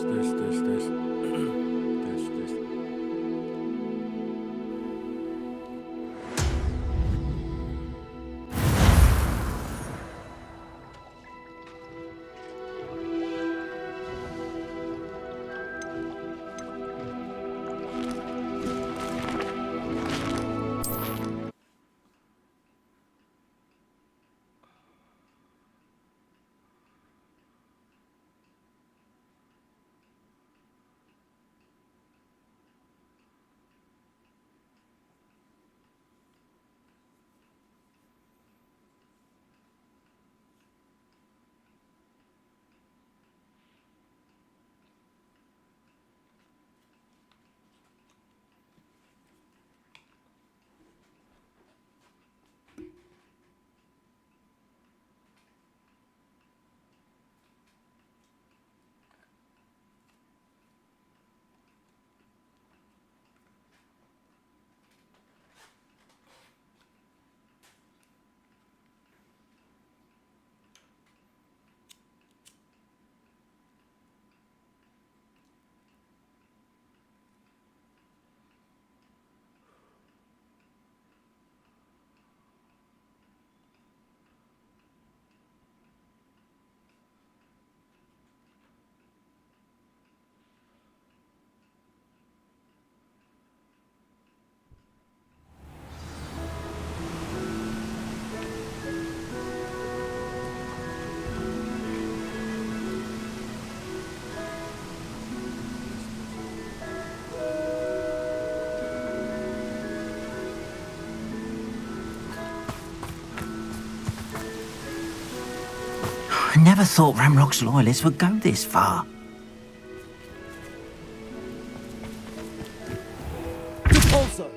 This. This. I never thought Ramrock's loyalists would go this far. Also.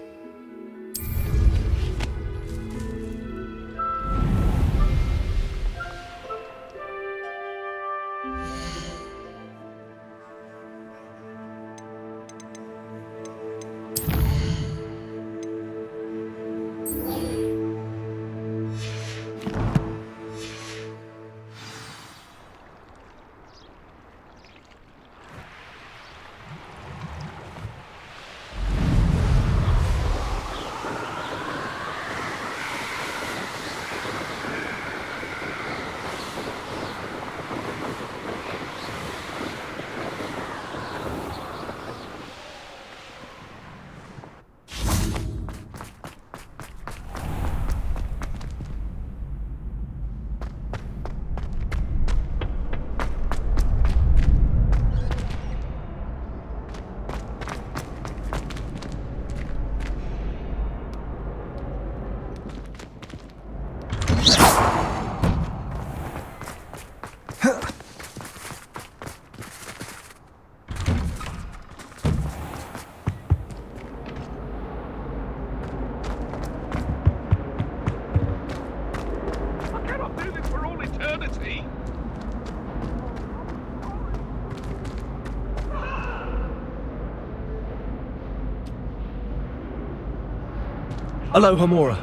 Hello, Hamura.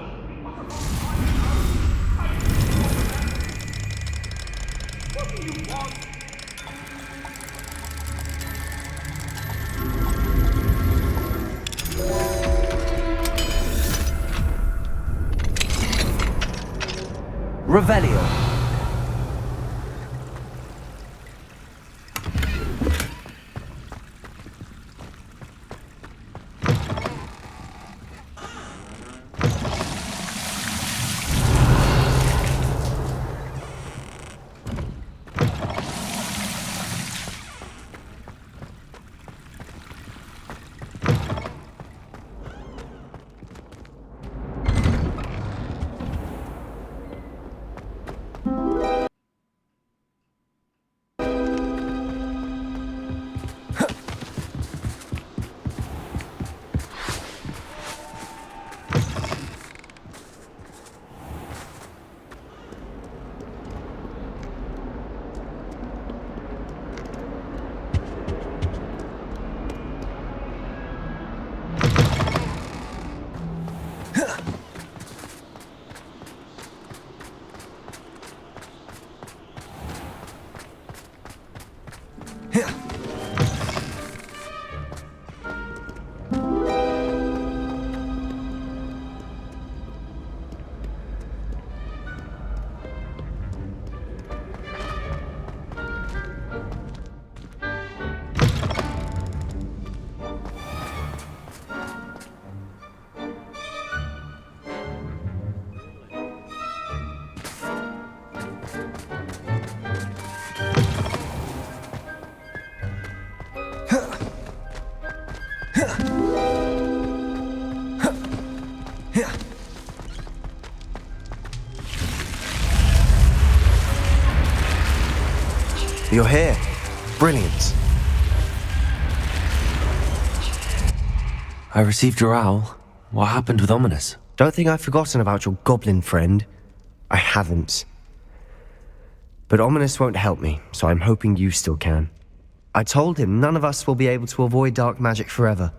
Revelio. You're here. Brilliant. I received your owl. What happened with Ominous? Don't think I've forgotten about your goblin friend. I haven't. But Ominous won't help me, so I'm hoping you still can. I told him none of us will be able to avoid dark magic forever.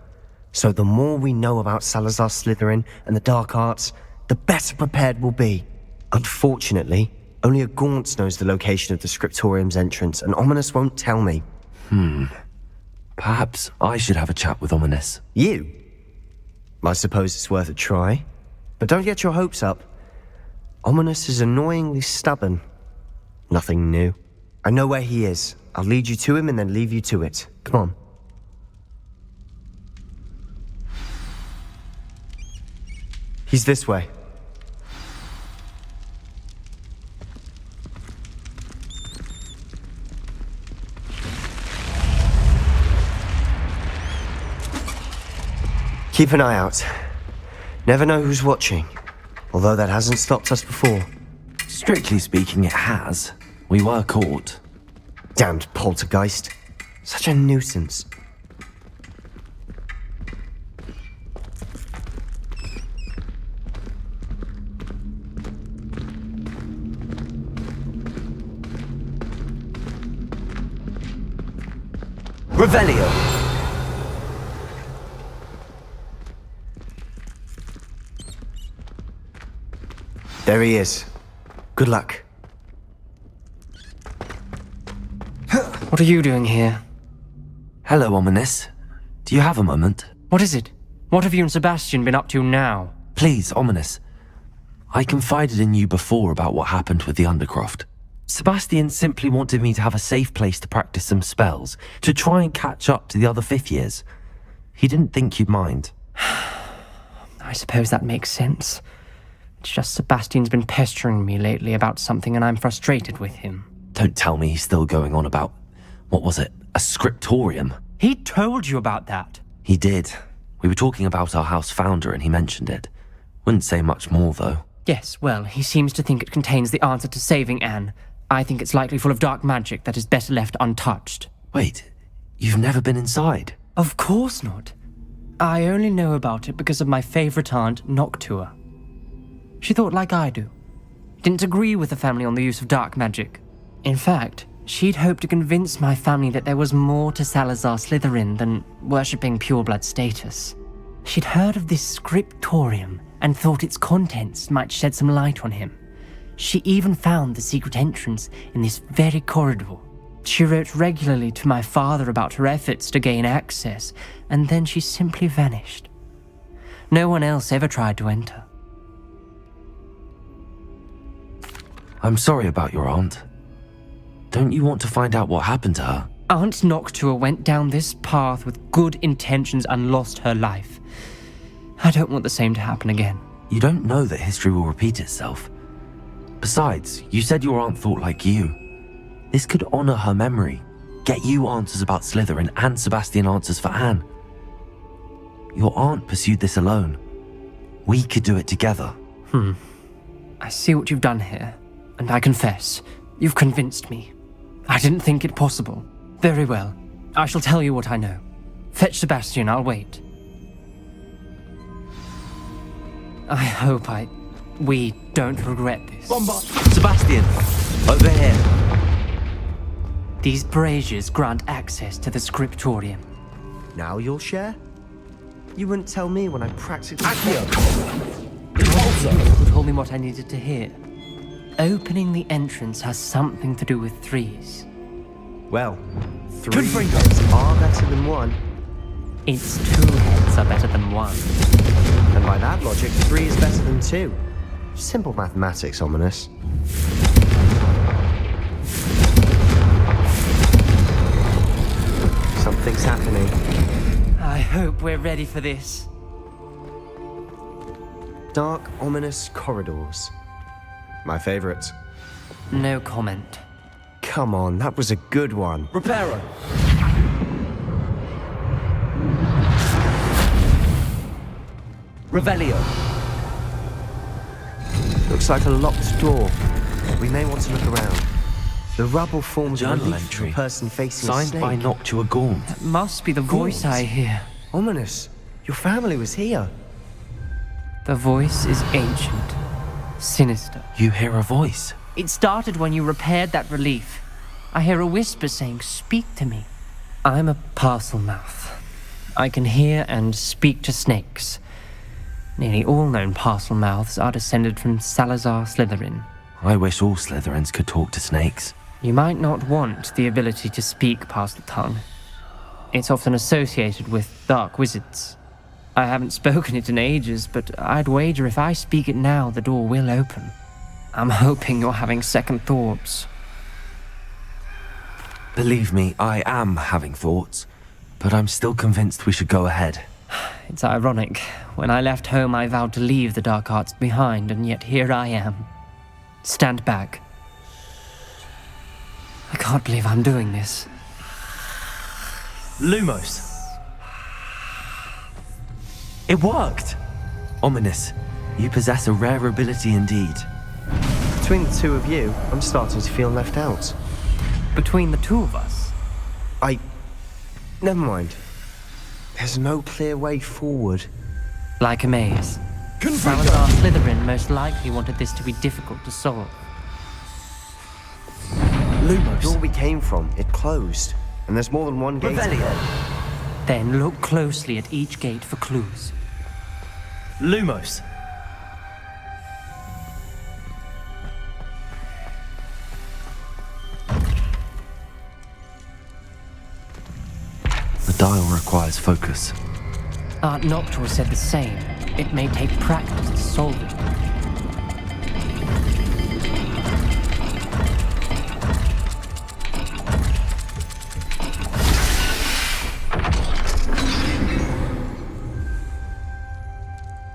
So the more we know about Salazar Slytherin and the dark arts, the better prepared we'll be. Unfortunately, only a Gaunt knows the location of the Scriptorium's entrance, and Ominous won't tell me. Perhaps I should have a chat with Ominous. You? I suppose it's worth a try. But don't get your hopes up. Ominous is annoyingly stubborn. Nothing new. I know where he is. I'll lead you to him and then leave you to it. Come on. He's this way. Keep an eye out. Never know who's watching. Although that hasn't stopped us before. Strictly speaking, it has. We were caught. Damned poltergeist. Such a nuisance. Revelio! There he is. Good luck. What are you doing here? Hello, Ominous. Do you have a moment? What is it? What have you and Sebastian been up to now? Please, Ominous. I confided in you before about what happened with the Undercroft. Sebastian simply wanted me to have a safe place to practice some spells, to try and catch up to the other fifth years. He didn't think you'd mind. I suppose that makes sense. It's just Sebastian's been pestering me lately about something and I'm frustrated with him. Don't tell me he's still going on about, what was it, a scriptorium? He told you about that? He did. We were talking about our house founder and he mentioned it. Wouldn't say much more, though. Yes, well, he seems to think it contains the answer to saving Anne. I think it's likely full of dark magic that is better left untouched. Wait, you've never been inside? Of course not. I only know about it because of my favourite aunt, Noctua. She thought like I do. Didn't agree with the family on the use of dark magic. In fact, she'd hoped to convince my family that there was more to Salazar Slytherin than worshipping pureblood status. She'd heard of this scriptorium and thought its contents might shed some light on him. She even found the secret entrance in this very corridor. She wrote regularly to my father about her efforts to gain access, and then she simply vanished. No one else ever tried to enter. I'm sorry about your aunt. Don't you want to find out what happened to her? Aunt Noctua went down this path with good intentions and lost her life. I don't want the same to happen again. You don't know that history will repeat itself. Besides, you said your aunt thought like you. This could honor her memory, get you answers about Slytherin and Sebastian answers for Anne. Your aunt pursued this alone. We could do it together. I see what you've done here, and I confess, you've convinced me. I didn't think it possible. Very well, I shall tell you what I know. Fetch Sebastian, I'll wait. I hope we don't regret this. Sebastian, over here. These braziers grant access to the scriptorium. Now you'll share? You wouldn't tell me when I practically... You told me what I needed to hear. Opening the entrance has something to do with threes. Well, 3 heads are better than 1. Its 2 heads are better than 1. And by that logic, 3 is better than 2. Simple mathematics, Ominous. Something's happening. I hope we're ready for this. Dark, ominous corridors. My favorite. No comment. Come on, that was a good one. Reparo. Revelio. Looks like a locked door. We may want to look around. The rubble forms a Journal relief of entry. a person facing a Signed snake. by Noctua Gaunt. Must be the voice Gaunt? I hear. Ominous. Your family was here. The voice is ancient, sinister. You hear a voice. It started when you repaired that relief. I hear a whisper saying, "Speak to me." I'm a parcel mouth. I can hear and speak to snakes. Nearly all known parcel mouths are descended from Salazar Slytherin. I wish all Slytherins could talk to snakes. You might not want the ability to speak parcel tongue. It's often associated with dark wizards. I haven't spoken it in ages, but I'd wager if I speak it now, the door will open. I'm hoping you're having second thoughts. Believe me, I am having thoughts, but I'm still convinced we should go ahead. It's ironic. When I left home, I vowed to leave the dark arts behind, and yet here I am. Stand back. I can't believe I'm doing this. Lumos. It worked! Ominous, you possess a rare ability indeed. Between the two of you, I'm starting to feel left out. Between the two of us, Never mind. There's no clear way forward. like a maze. Salazar Slytherin most likely wanted this to be difficult to solve. The door Lumos. we came from, it closed. And there's more than one gate. Then look closely at each gate for clues. Lumos. The dial requires focus. Aunt Noctua said the same. It may take practice to solve it.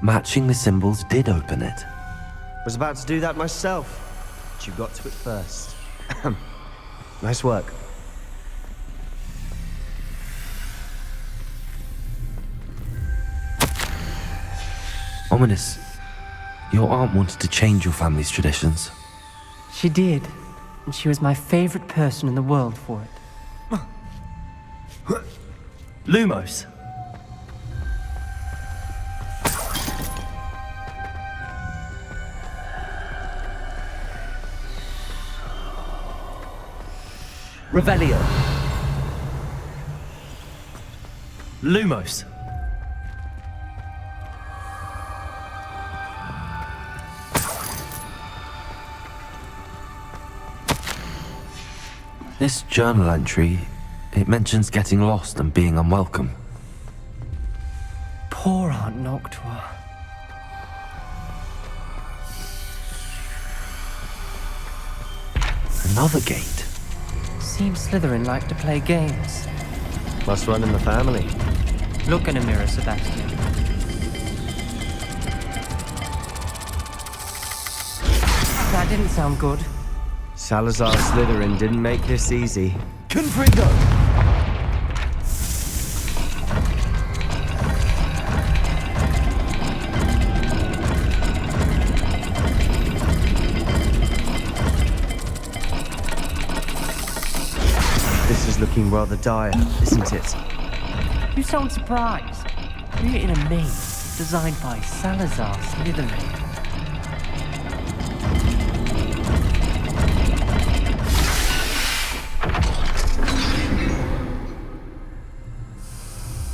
Matching the symbols did open it. Was about to do that myself, but you got to it first. Nice work. Ominous, your aunt wanted to change your family's traditions. She did, and she was my favorite person in the world for it. Lumos. Revelio. Lumos. This journal entry, it mentions getting lost and being unwelcome. Poor Aunt Noctua. Another gate. Seems Slytherin like to play games. Must run in the family. Look in a mirror, Sebastian. That didn't sound good. Salazar Slytherin didn't make this easy. Confringo. This is looking rather dire, isn't it? You sound surprised. We're in a maze designed by Salazar Slytherin.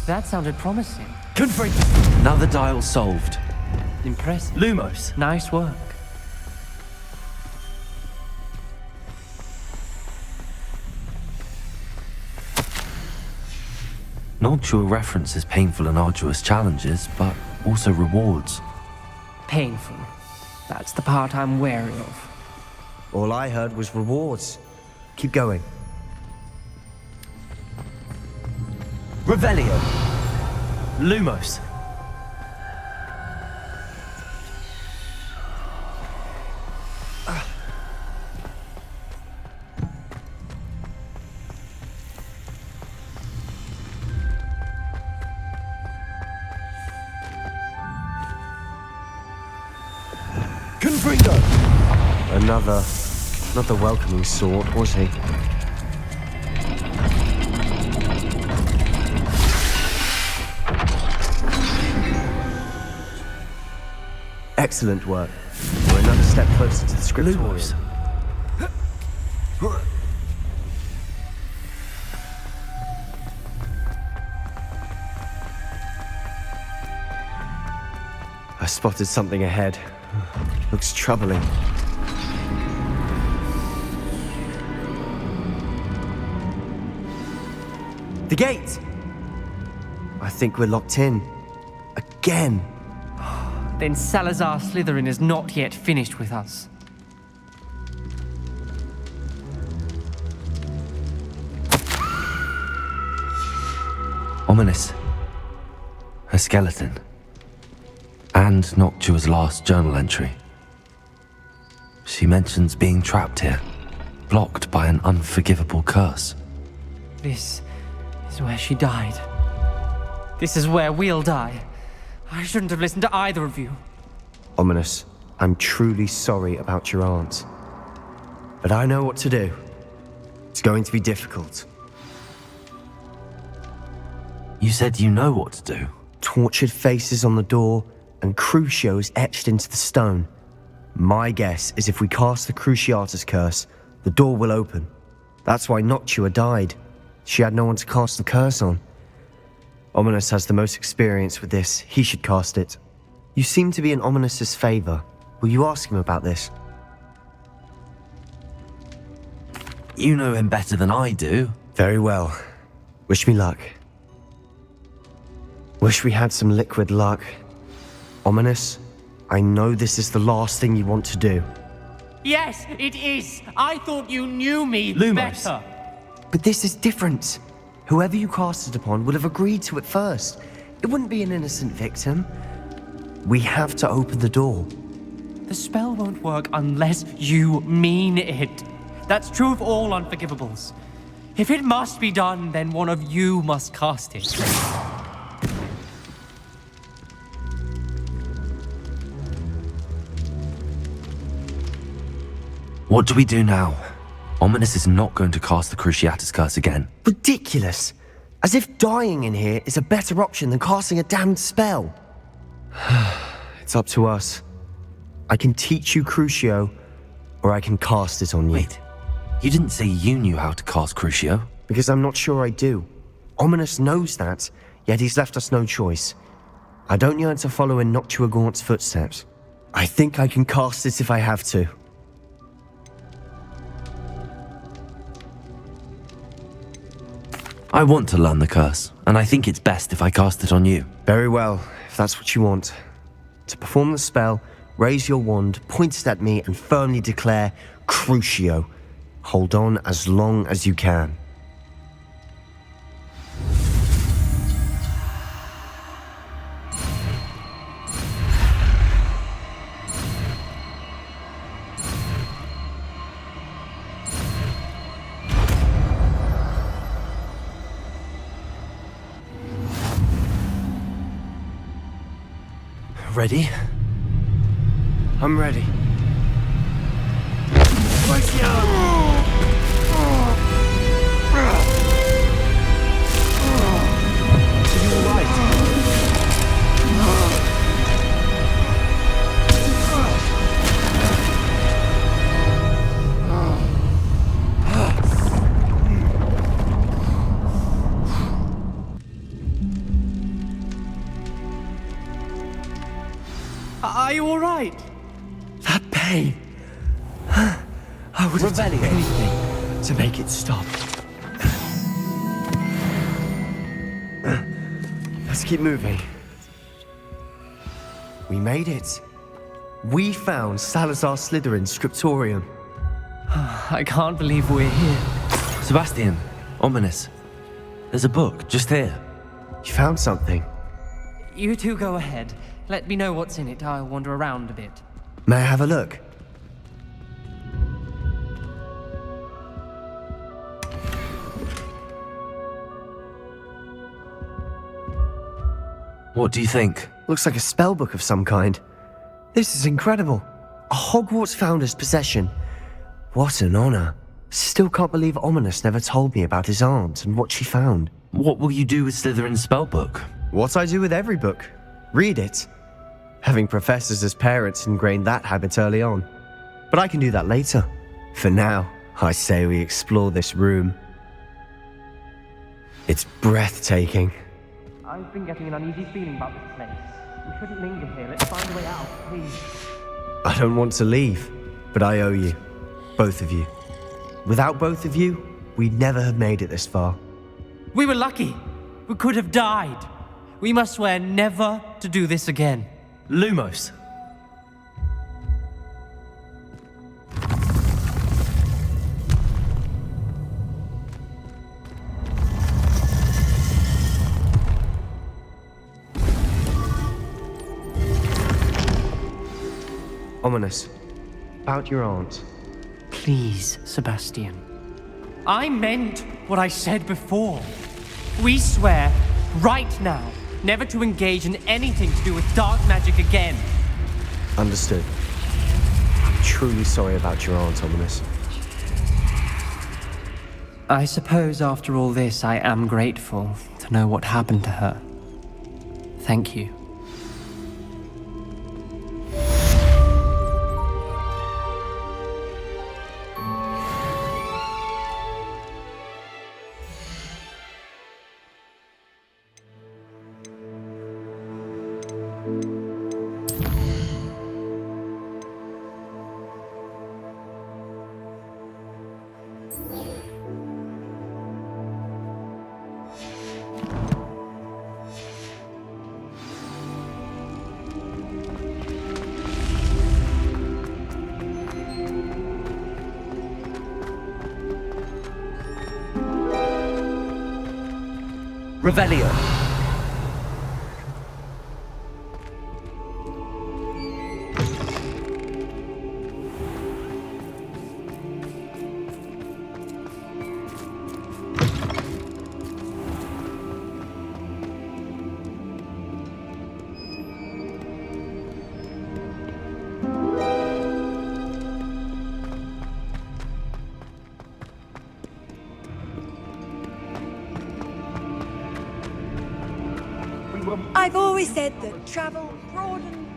That sounded promising. Confringo. Another dial solved. Impressive. Lumos. Nice work. Noctua references painful and arduous challenges, but also rewards. Painful. That's the part I'm wary of. All I heard was rewards. Keep going. Revelio. Lumos. Confringo. Another. Not the welcoming sort, was he? Excellent work. We're another step closer to the scriptorium. Lumos. I spotted something ahead. Looks troubling. The gate! I think we're locked in. Again. Then Salazar Slytherin is not yet finished with us. Ominous. A skeleton. And Noctua's last journal entry. She mentions being trapped here, blocked by an unforgivable curse. This is where she died. This is where we'll die. I shouldn't have listened to either of you. Ominous, I'm truly sorry about your aunt. But I know what to do. It's going to be difficult. You said you know what to do. Tortured faces on the door and Crucios etched into the stone. My guess is if we cast the Cruciatus curse, the door will open. That's why Noctua died. She had no one to cast the curse on. Ominous has the most experience with this. He should cast it. You seem to be in Ominous's favor. Will you ask him about this? You know him better than I do. Very well. Wish me luck. Wish we had some liquid luck. Ominous, I know this is the last thing you want to do. Yes, it is. I thought you knew me Lumos. better. But this is different. Whoever you cast it upon would have agreed to it first. It wouldn't be an innocent victim. We have to open the door. The spell won't work unless you mean it. That's true of all unforgivables. If it must be done, then one of you must cast it. What do we do now? Ominous is not going to cast the Cruciatus curse again. Ridiculous. As if dying in here is a better option than casting a damned spell. It's up to us. I can teach you Crucio, or I can cast it on you. Wait, you didn't say you knew how to cast Crucio? Because I'm not sure I do. Ominous knows that, yet he's left us no choice. I don't yearn to follow in Noctua Gaunt's footsteps. I think I can cast it if I have to. I want to learn the curse, and I think it's best if I cast it on you. Very well, if that's what you want. To perform the spell, raise your wand, point it at me, and firmly declare, Crucio. Hold on as long as you can. Ready? I'm ready. Are you all right? That pain. I would have done anything to make it stop. Let's keep moving. We made it. We found Salazar Slytherin's scriptorium. I can't believe we're here. Sebastian, Ominous. There's a book just here. You found something. You two go ahead. Let me know what's in it. I'll wander around a bit. May I have a look? What do you think? Looks like a spell book of some kind. This is incredible. A Hogwarts founder's possession. What an honor. Still can't believe Ominous never told me about his aunt and what she found. What will you do with Slytherin's spellbook? What I do with every book. Read it. Having professors as parents ingrained that habit early on. But I can do that later. For now, I say we explore this room. It's breathtaking. I've been getting an uneasy feeling about this place. We shouldn't linger here. Let's find a way out, please. I don't want to leave, but I owe you. Both of you. Without both of you, we'd never have made it this far. We were lucky. We could have died. We must swear never to do this again. Lumos. Ominous. About your aunt. Please, Sebastian. I meant what I said before. We swear, right now, never to engage in anything to do with dark magic again. Understood. I'm truly sorry about your aunt, Ominous. I suppose after all this, I am grateful to know what happened to her. Thank you. Revelio. I've always said that travel broadens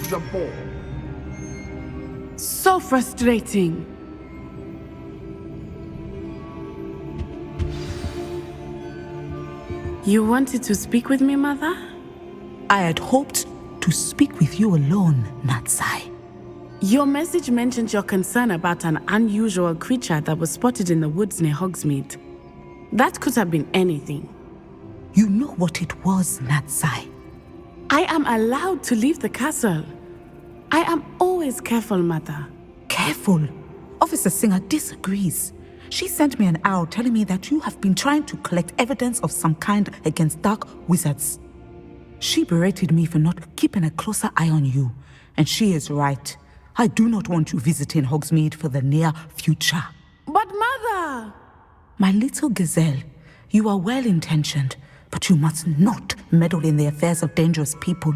the mind. So frustrating. You wanted to speak with me, Mother? I had hoped to speak with you alone, Natsai. Your message mentioned your concern about an unusual creature that was spotted in the woods near Hogsmeade. That could have been anything. You know what it was, Natsai. I am allowed to leave the castle. I am always careful, Mother. Careful. Officer Singer disagrees. She sent me an owl telling me that you have been trying to collect evidence of some kind against dark wizards. She berated me for not keeping a closer eye on you, and she is right. I do not want you visiting Hogsmeade for the near future. But Mother! My little gazelle, you are well-intentioned, but you must not meddle in the affairs of dangerous people.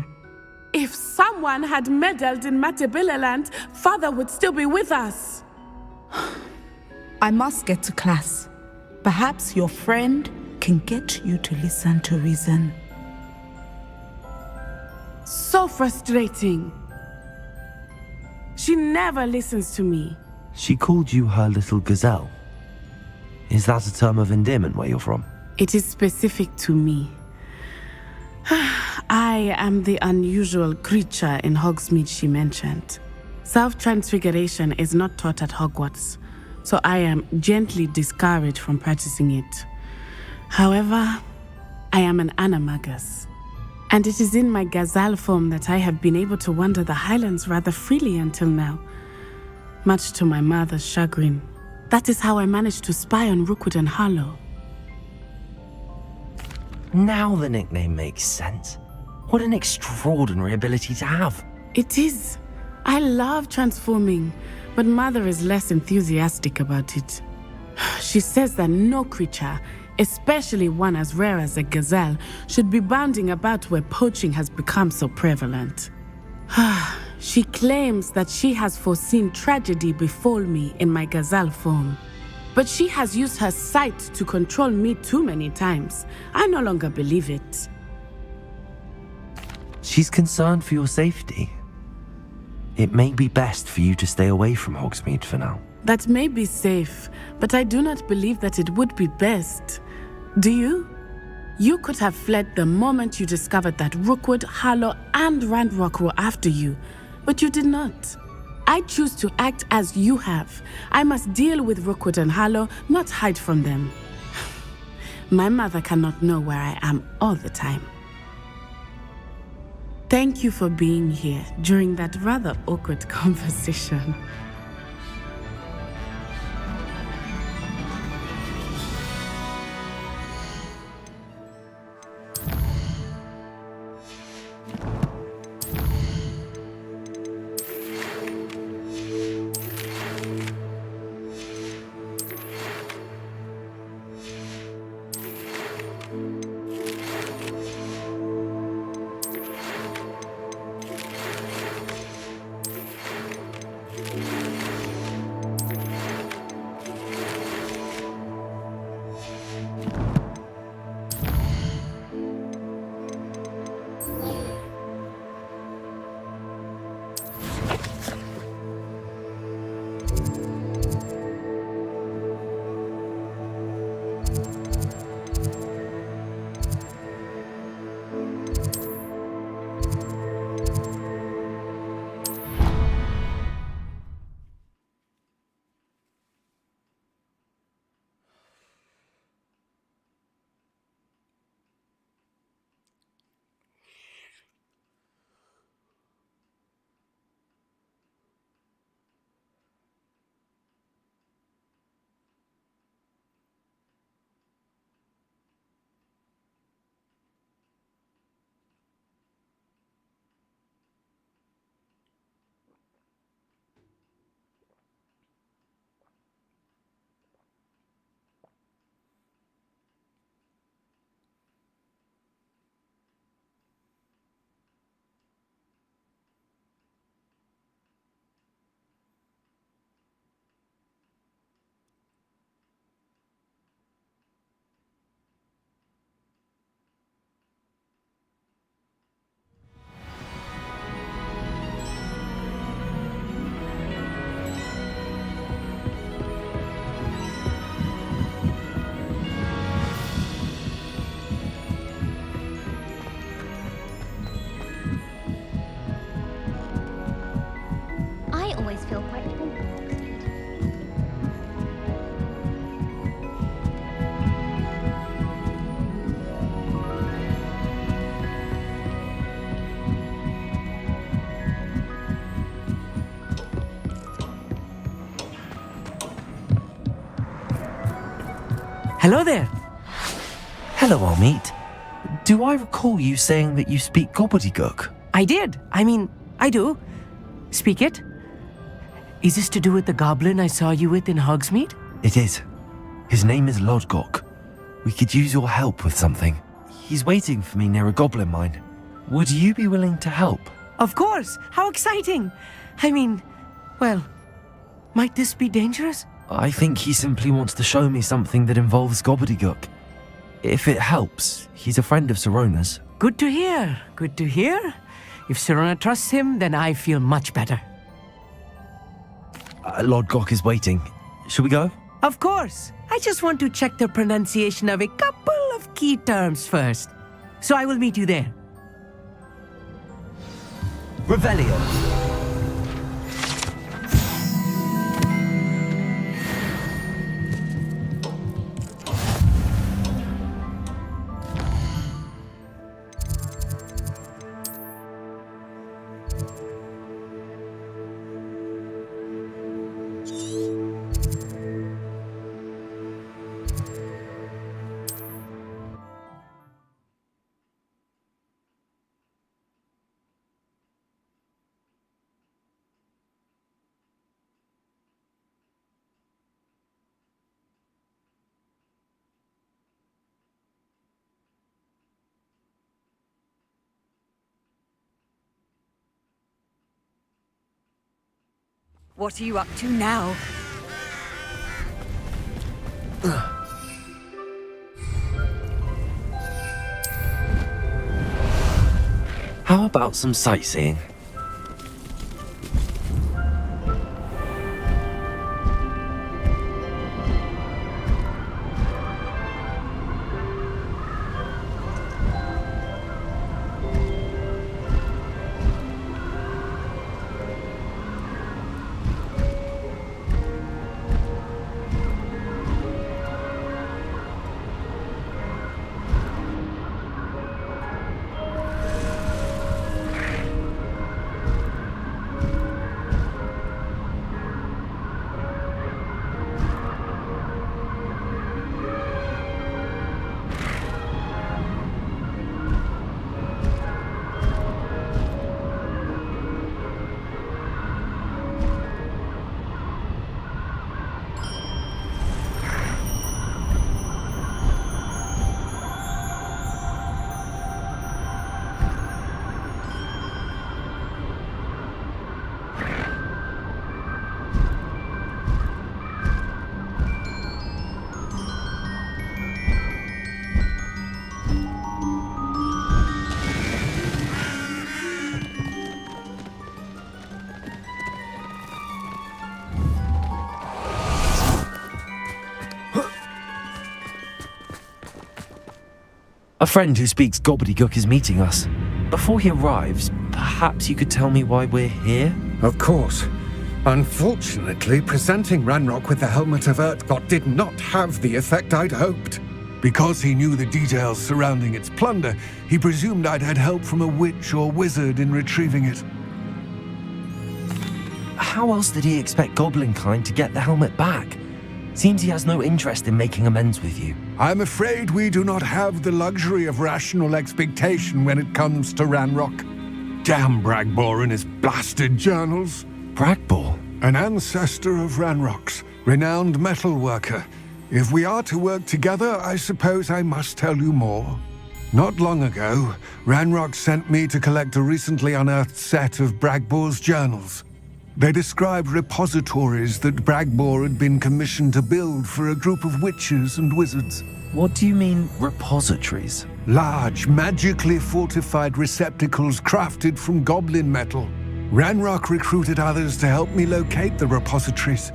If someone had meddled in Matabeleland, Father would still be with us. I must get to class. Perhaps your friend can get you to listen to reason. So frustrating. She never listens to me. She called you her little gazelle. Is that a term of endearment where you're from? It is specific to me. I am the unusual creature in Hogsmeade she mentioned. Self-transfiguration is not taught at Hogwarts, so I am gently discouraged from practicing it. However, I am an animagus, and it is in my gazelle form that I have been able to wander the Highlands rather freely until now, much to my mother's chagrin. That is how I managed to spy on Rookwood and Harlow. Now the nickname makes sense. What an extraordinary ability to have. It is. I love transforming, but Mother is less enthusiastic about it. She says that no creature, especially one as rare as a gazelle, should be bounding about where poaching has become so prevalent. She claims that she has foreseen tragedy befall me in my gazelle form. But she has used her sight to control me too many times. I no longer believe it. She's concerned for your safety. It may be best for you to stay away from Hogsmeade for now. That may be safe, but I do not believe that it would be best. Do you? You could have fled the moment you discovered that Rookwood, Harlow, and Ranrock were after you, but you did not. I choose to act as you have. I must deal with Rookwood and Harlow, not hide from them. My mother cannot know where I am all the time. Thank you for being here during that rather awkward conversation. I always feel quite warm in Hogsmeade. Hello there. Hello, Amit. Do I recall you saying that you speak gobbledygook? I did. I do. Speak it. Is this to do with the goblin I saw you with in Hogsmeade? It is. His name is Lodgok. We could use your help with something. He's waiting for me near a goblin mine. Would you be willing to help? Of course. How exciting. Well, might this be dangerous? I think he simply wants to show me something that involves gobbledygook. If it helps, he's a friend of Sirona's. Good to hear. Good to hear. If Sirona trusts him, then I feel much better. Lodgok is waiting. Shall we go? Of course. I just want to check the pronunciation of a couple of key terms first. So I will meet you there. Revelio. What are you up to now? How about some sightseeing? A friend who speaks gobbledygook is meeting us. Before he arrives, perhaps you could tell me why we're here? Of course. Unfortunately, presenting Ranrock with the Helmet of Urtkot did not have the effect I'd hoped. Because he knew the details surrounding its plunder, he presumed I'd had help from a witch or wizard in retrieving it. How else did he expect Goblinkind to get the helmet back? Seems he has no interest in making amends with you. I'm afraid we do not have the luxury of rational expectation when it comes to Ranrock. Damn Bragbor and his blasted journals. Bragbor? An ancestor of Ranrock's, renowned metal worker. If we are to work together, I suppose I must tell you more. Not long ago, Ranrock sent me to collect a recently unearthed set of Bragbor's journals. They described repositories that Bragbor had been commissioned to build for a group of witches and wizards. What do you mean, repositories? Large, magically fortified receptacles crafted from goblin metal. Ranrock recruited others to help me locate the repositories.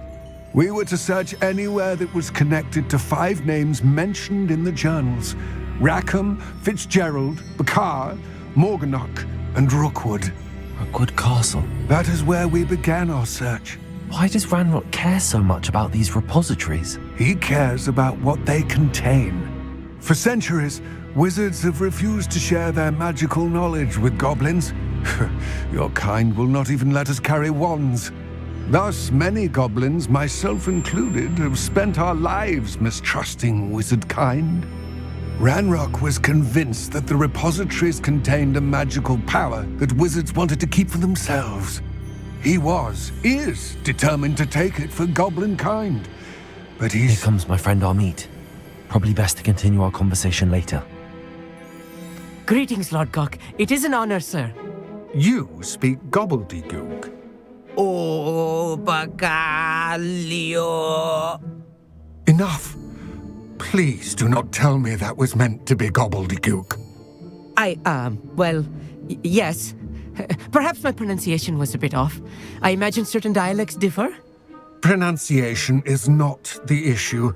We were to search anywhere that was connected to 5 names mentioned in the journals: Rackham, Fitzgerald, Bakar, Morganach, and Rookwood. Rookwood Castle. That is where we began our search. Why does Ranrock care so much about these repositories? He cares about what they contain. For centuries, wizards have refused to share their magical knowledge with goblins. Your kind will not even let us carry wands. Thus, many goblins, myself included, have spent our lives mistrusting wizard kind. Ranrock was convinced that the repositories contained a magical power that wizards wanted to keep for themselves. He is determined to take it for goblin kind. But Here comes my friend Amit. Probably best to continue our conversation later. Greetings, Lord Gok. It is an honor, sir. You speak gobbledygook. Oh, Bagalio. Enough. Please do not tell me that was meant to be gobbledygook. Yes. Perhaps my pronunciation was a bit off. I imagine certain dialects differ. Pronunciation is not the issue.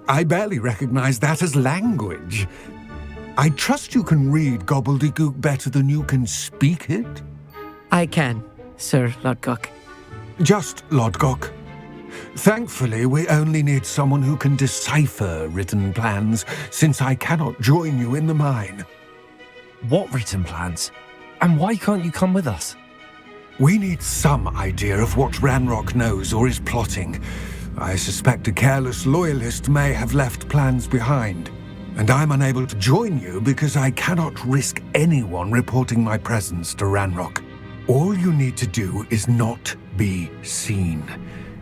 I barely recognize that as language. I trust you can read gobbledygook better than you can speak it? I can, Sir Lodgok. Just Lodgok. Thankfully, we only need someone who can decipher written plans, since I cannot join you in the mine. What written plans? And why can't you come with us? We need some idea of what Ranrock knows or is plotting. I suspect a careless loyalist may have left plans behind. And I'm unable to join you because I cannot risk anyone reporting my presence to Ranrock. All you need to do is not be seen,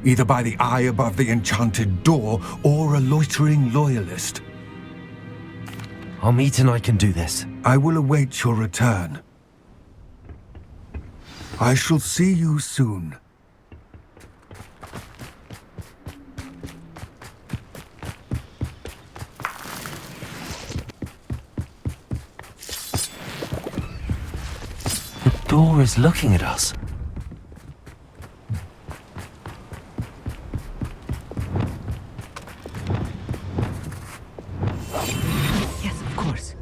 either by the eye above the enchanted door or a loitering loyalist. Amit and I can do this. I will await your return. I shall see you soon. door is looking at us. Yes, of course.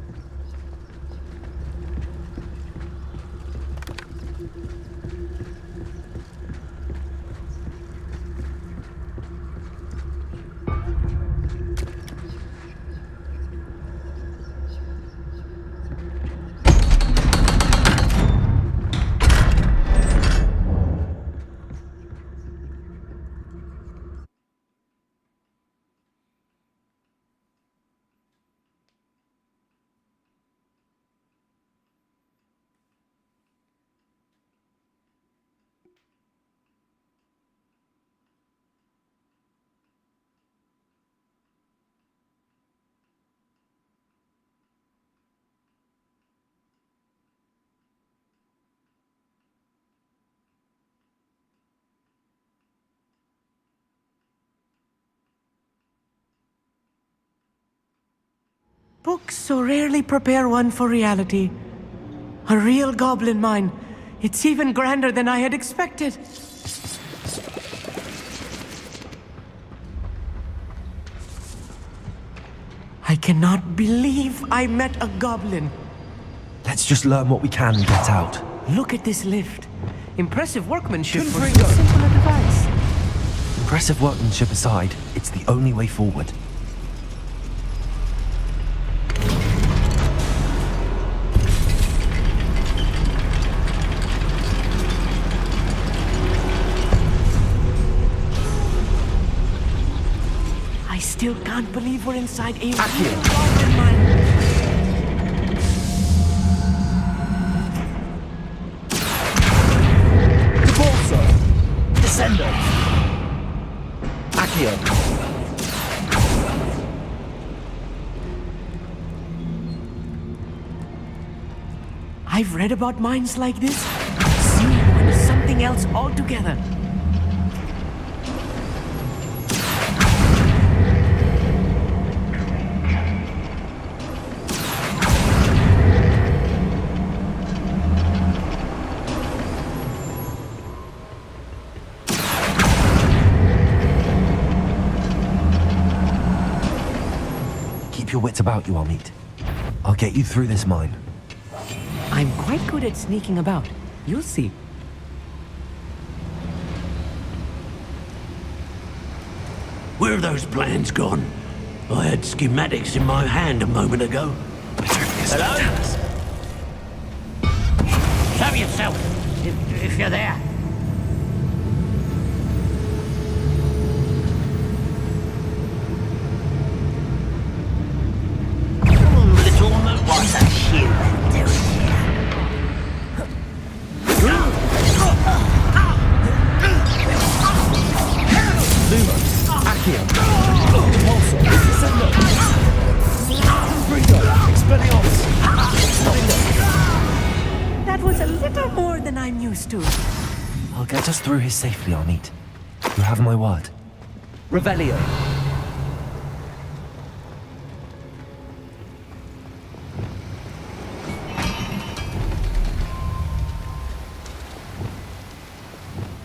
Books so rarely prepare one for reality. A real goblin mine. It's even grander than I had expected. I cannot believe I met a goblin. Let's just learn what we can and get out. Look at this lift. Impressive workmanship for Confringo. so simple a device. Impressive workmanship aside, it's the only way forward. I still can't believe we're inside a real goblin mine. Bolsa. Descendo. Accio. I've read about mines like this. Seeing one is something else altogether. Keep your wits about you, Amit. I'll get you through this mine. I'm quite good at sneaking about. You'll see. Where are those plans gone? I had schematics in my hand a moment ago. Hello? Show yourself, if you're there. Little moon, what's that shit doing here? Lumos. Accio. Bolsa. Descendo. Confringo. Expelliarmus. That was a little more than I'm used to. I'll get us through here safely, Amit. You have my word. Revelio.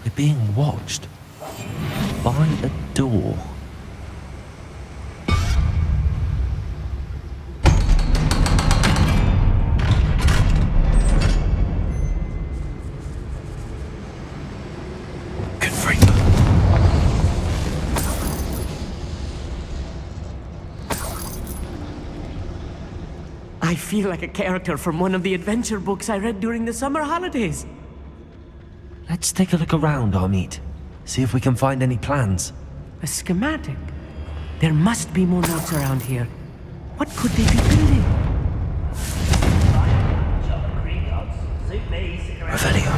We're being watched. By a door. Confringo. I feel like a character from one of the adventure books I read during the summer holidays. Let's take a look around, Amit. See if we can find any plans. A schematic. There must be more notes around here. What could they be building? Revelio.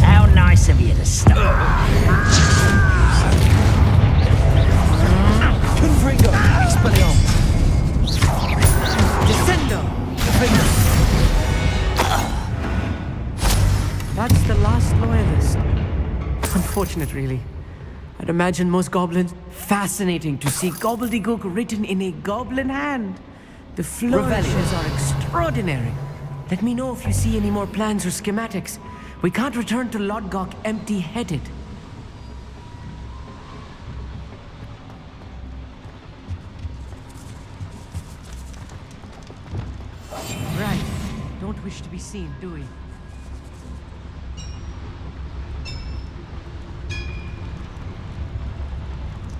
How nice of you to stop. Confringo! Expelliarmus! Descendo! Confringo! That's the last loyalist. Unfortunate, really. I'd imagine most goblins fascinating to see gobbledygook written in a goblin hand. The flourishes are extraordinary. Let me know if you see any more plans or schematics. We can't return to Lodgok empty-headed. Right. Don't wish to be seen, do we?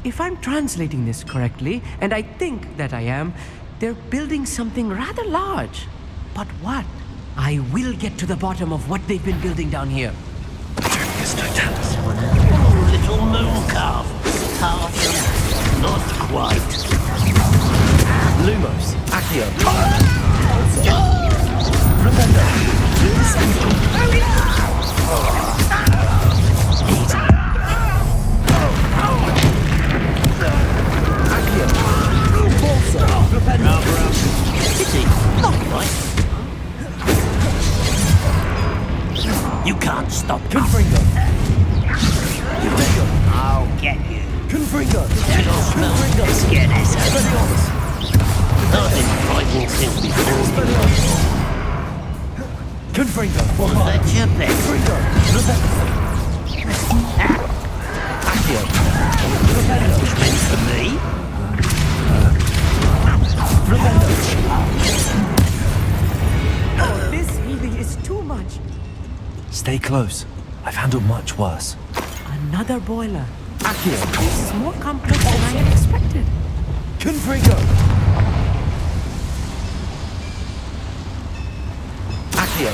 If I'm translating this correctly, and I think that I am, they're building something rather large. But what? I will get to the bottom of what they've been building down here. Little moon calf. Half not quite. Lumos, Accio. Remember, You can't stop Confringo. I'll get you. Confringo. Confringo. Scared ass. I've been fighting since before. Confringo. That's your bet. Confringo. Accio. Which meant for me. Oh, this really is too much. Stay close. I've handled much worse. Another boiler. Accio. This is more complex than I had expected. Confringo. Accio.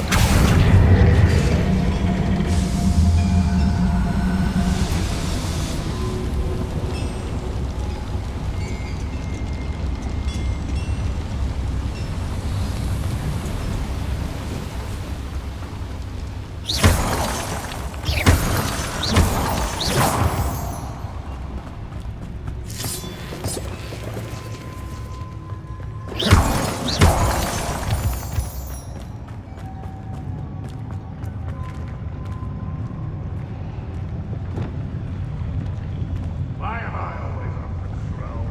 Why am I always on patrol?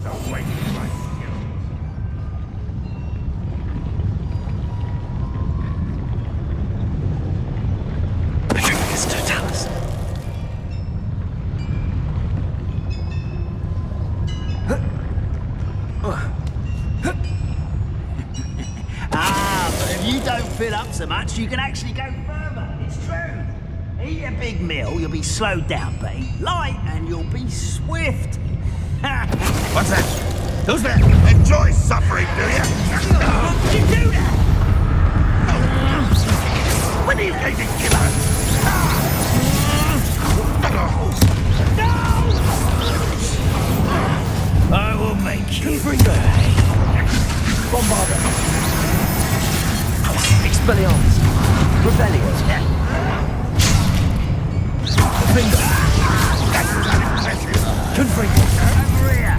Don't waste my skills. But if you don't fill up so much, you can actually go further. It's true. Eat a big meal, you'll be slowed down, but eat light and you'll be swift. What's that? Who's there? Enjoy suffering, do you? You do that! When are you going to give up? I will make you. Bombarda. Expelliarmus. Rebellion. Confringo. Over here.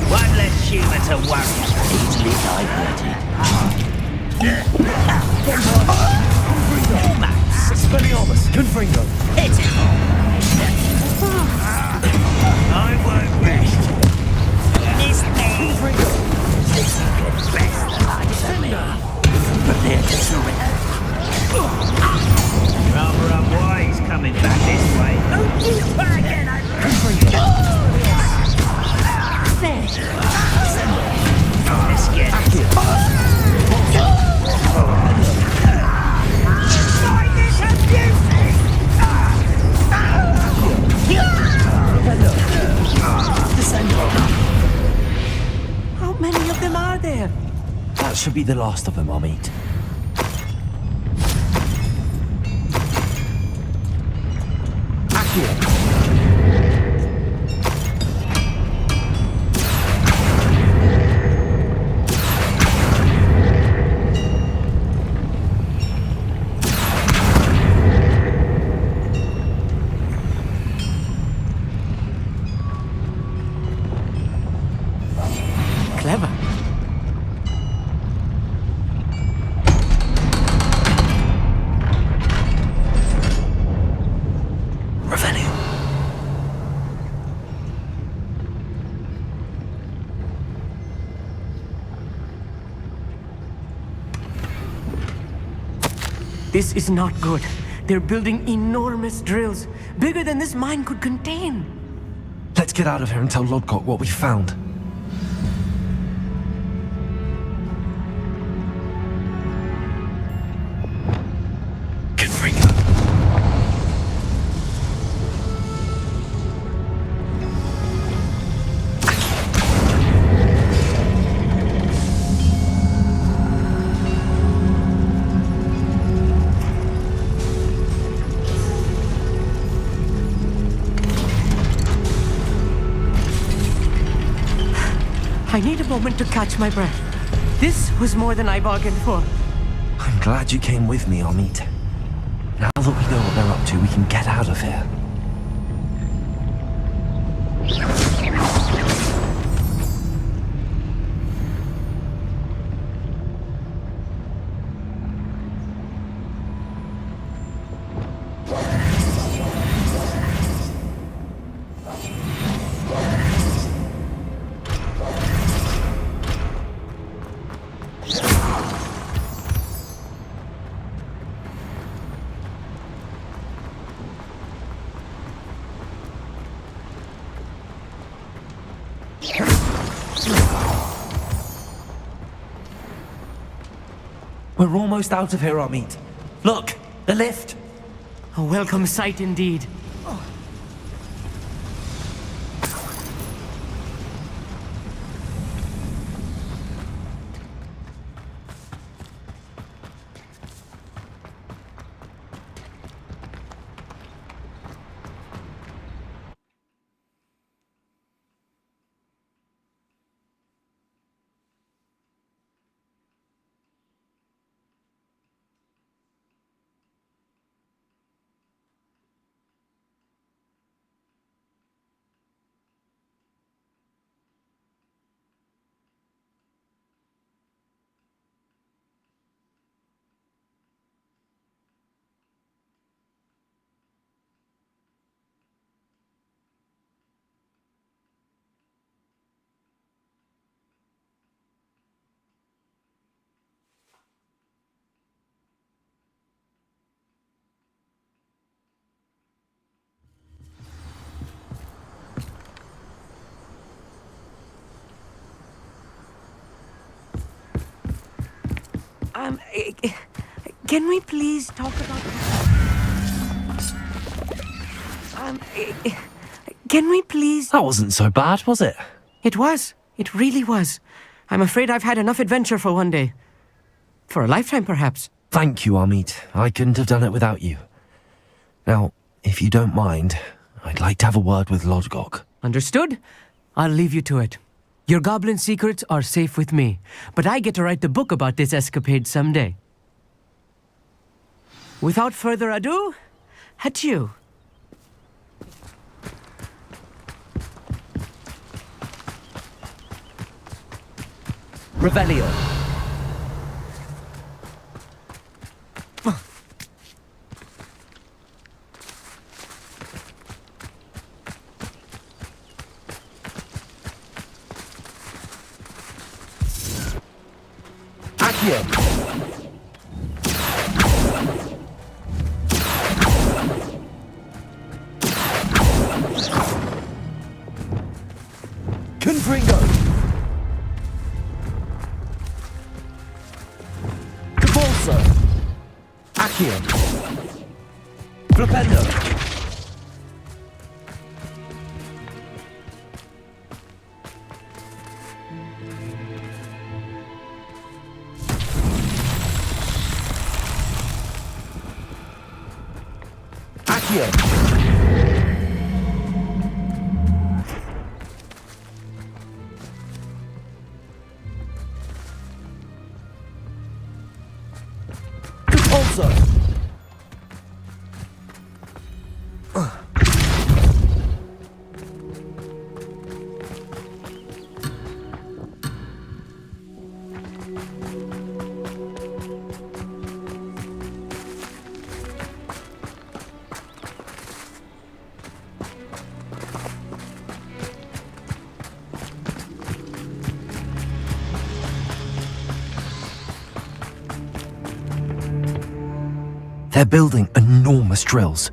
One less humour to worry. Easily diverted. Expelliarmus. Confringo. Hit it. I won't rest. This thing. This is the best that I can me. Prepare to surrender. Rather unwise coming back this way. Don't you try again, there. Let's get it. Find this abusive! How many of them are there? That should be the last of them I'll meet. Accio. This is not good. They're building enormous drills, bigger than this mine could contain. Let's get out of here and tell Lodgok what we found. Confringo. I need a moment to catch my breath. This was more than I bargained for. I'm glad you came with me, Amit. Now that we know what they're up to, we can get out of here. We're almost out of here, Amit. Look, the lift. A welcome sight indeed. Can we please talk about... Can we please... That wasn't so bad, was it? It was. It really was. I'm afraid I've had enough adventure for one day. For a lifetime, perhaps. Thank you, Amit. I couldn't have done it without you. Now, if you don't mind, I'd like to have a word with Lodgok. Understood? I'll leave you to it. Your goblin secrets are safe with me, but I get to write the book about this escapade someday. Without further ado, adieu. Revelio. Accio. Confringo. Capolso. Accio. Flipendo. Accio. Also. They're building enormous drills.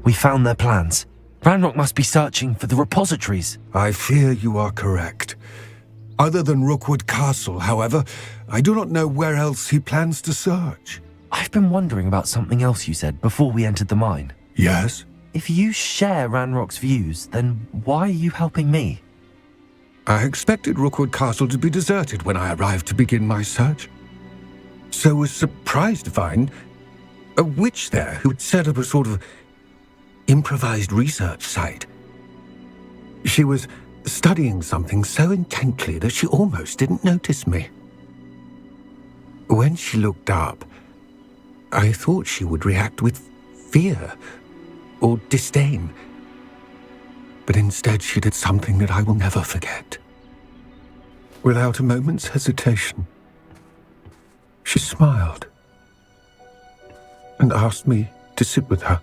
We found their plans. Ranrock must be searching for the repositories. I fear you are correct. Other than Rookwood Castle, however, I do not know where else he plans to search. I've been wondering about something else you said before we entered the mine. Yes? If you share Ranrock's views, then why are you helping me? I expected Rookwood Castle to be deserted when I arrived to begin my search. So was surprised to find a witch there who'd set up a sort of improvised research site. She was studying something so intently that she almost didn't notice me. When she looked up, I thought she would react with fear or disdain. But instead she did something that I will never forget. Without a moment's hesitation, she smiled and asked me to sit with her.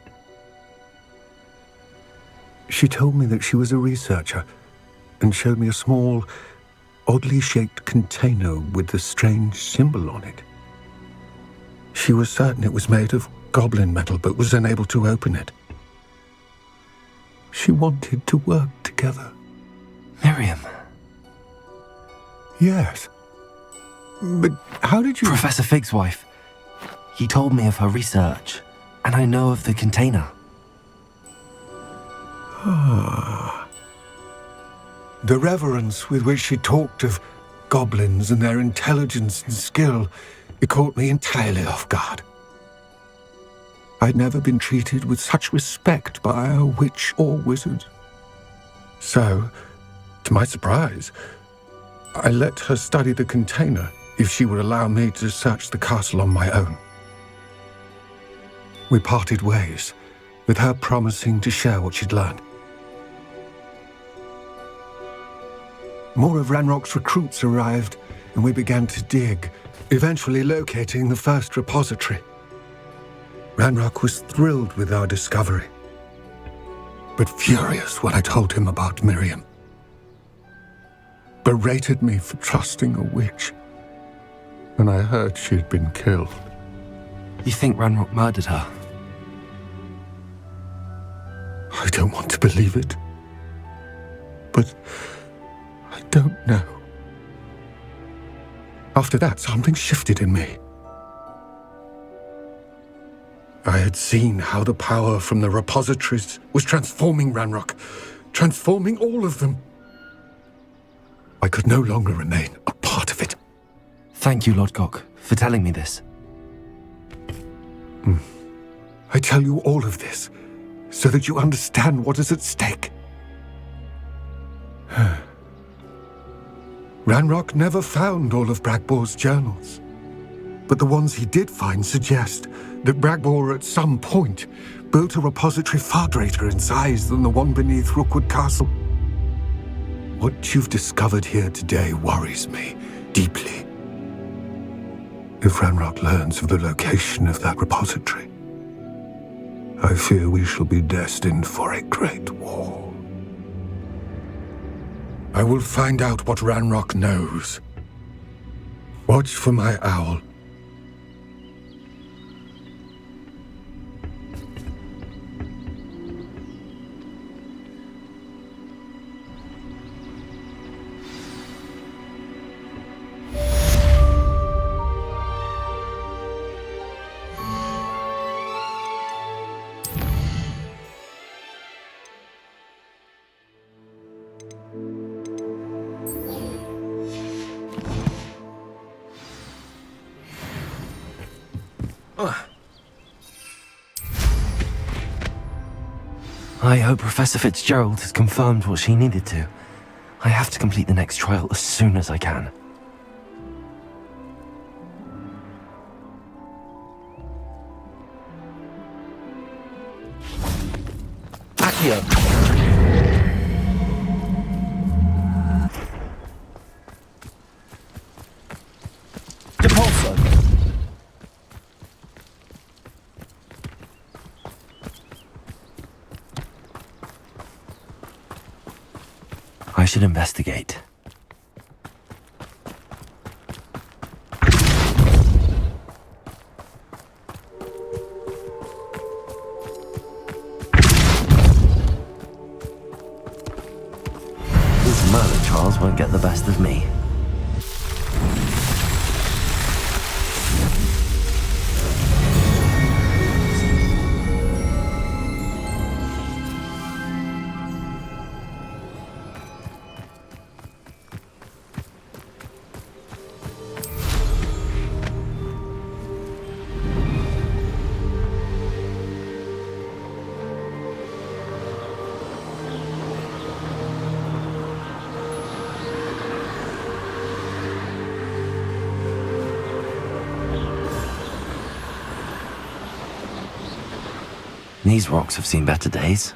She told me that she was a researcher and showed me a small, oddly shaped container with a strange symbol on it. She was certain it was made of goblin metal but was unable to open it. She wanted to work together. Miriam. Yes. But how did you... Professor Fig's wife. He told me of her research, and I know of the container. The reverence with which she talked of goblins and their intelligence and skill, it caught me entirely off guard. I'd never been treated with such respect by a witch or wizard. So, to my surprise, I let her study the container if she would allow me to search the castle on my own. We parted ways, with her promising to share what she'd learned. More of Ranrock's recruits arrived, and we began to dig, eventually locating the first repository. Ranrock was thrilled with our discovery, but furious when I told him about Miriam. Berated me for trusting a witch, and I heard she'd been killed. You think Ranrock murdered her? I don't want to believe it, but I don't know. After that, something shifted in me. I had seen how the power from the repositories was transforming Ranrock, transforming all of them. I could no longer remain a part of it. Thank you, Lord Gok, for telling me this. I tell you all of this so that you understand what is at stake. Ranrock never found all of Bragbor's journals, but the ones he did find suggest that Bragbor at some point built a repository far greater in size than the one beneath Rookwood Castle. What you've discovered here today worries me deeply. If Ranrock learns of the location of that repository, I fear we shall be destined for a great war. I will find out what Ranrock knows. Watch for my owl. I hope Professor Fitzgerald has confirmed what she needed to. I have to complete the next trial as soon as I can. Accio! Depulso! I should investigate. get the best of me. These rocks have seen better days.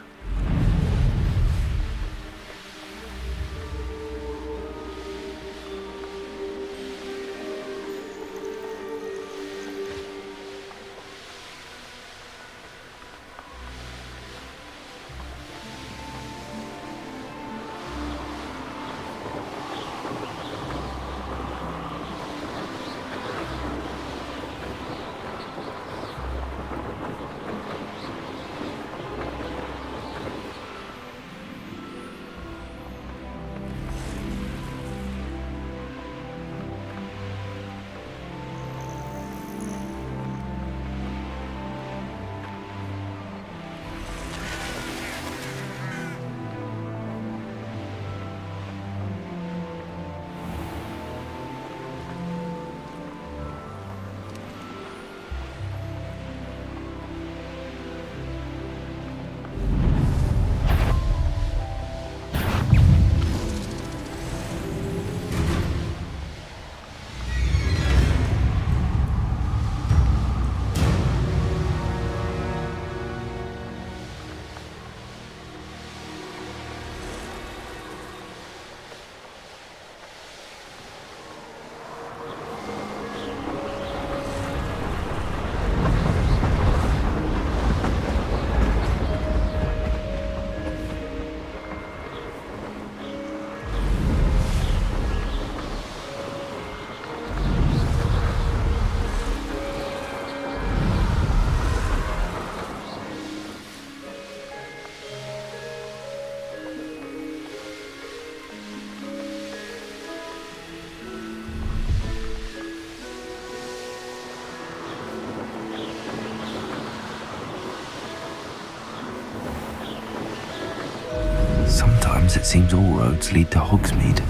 Sometimes it seems all roads lead to Hogsmeade.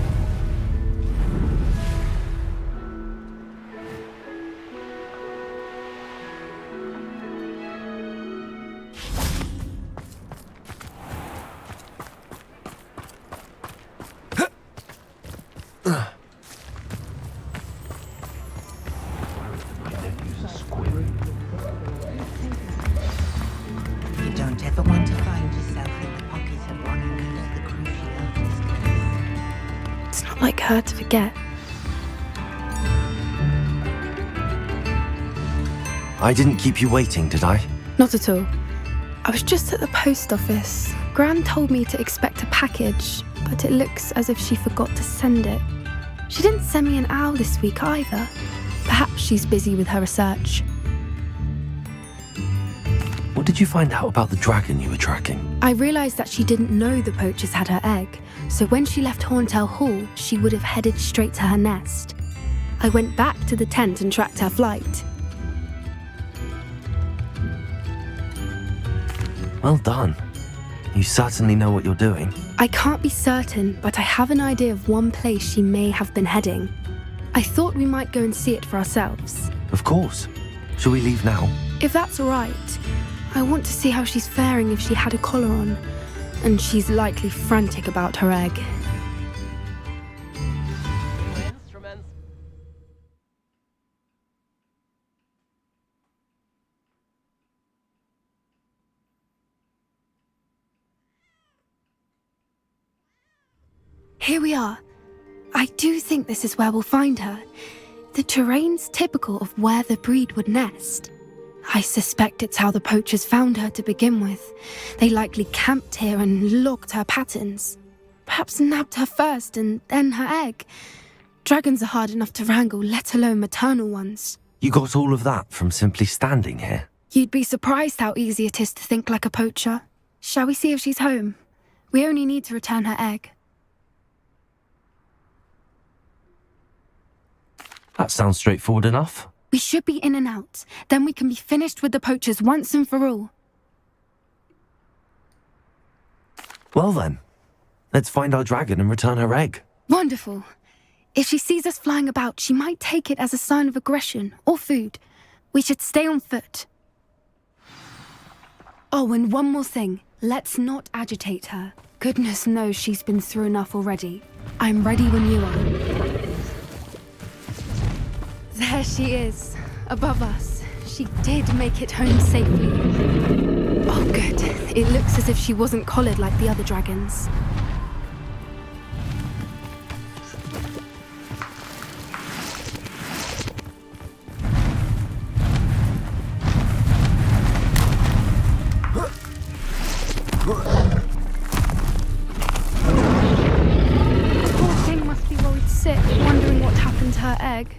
You don't ever want to find yourself in the pocket of one who knows the crucial It's not like her to forget. I didn't keep you waiting, did I? Not at all. I was just at the post office. Gran told me to expect a package, but it looks as if she forgot to send it. She didn't send me an owl this week either. Perhaps she's busy with her research. What did you find out about the dragon you were tracking? I realised that she didn't know the poachers had her egg, so when she left Horntail Hall, she would have headed straight to her nest. I went back to the tent and tracked her flight. Well done. You certainly know what you're doing. I can't be certain, but I have an idea of one place she may have been heading. I thought we might go and see it for ourselves. Of course. Shall we leave now? If that's all right. I want to see how she's faring if she had a collar on. And she's likely frantic about her egg. Here we are. I do think this is where we'll find her. The terrain's typical of where the breed would nest. I suspect it's how the poachers found her to begin with. They likely camped here and logged her patterns. Perhaps nabbed her first and then her egg. Dragons are hard enough to wrangle, let alone maternal ones. You got all of that from simply standing here? You'd be surprised how easy it is to think like a poacher. Shall we see if she's home? We only need to return her egg. That sounds straightforward enough. We should be in and out. Then we can be finished with the poachers once and for all. Well then, let's find our dragon and return her egg. Wonderful. If she sees us flying about, she might take it as a sign of aggression or food. We should stay on foot. Oh, and one more thing. Let's not agitate her. Goodness knows she's been through enough already. I'm ready when you are. There she is, above us. She did make it home safely. Oh, good. It looks as if she wasn't collared like the other dragons. Poor thing must be worried sick, wondering what happened to her egg.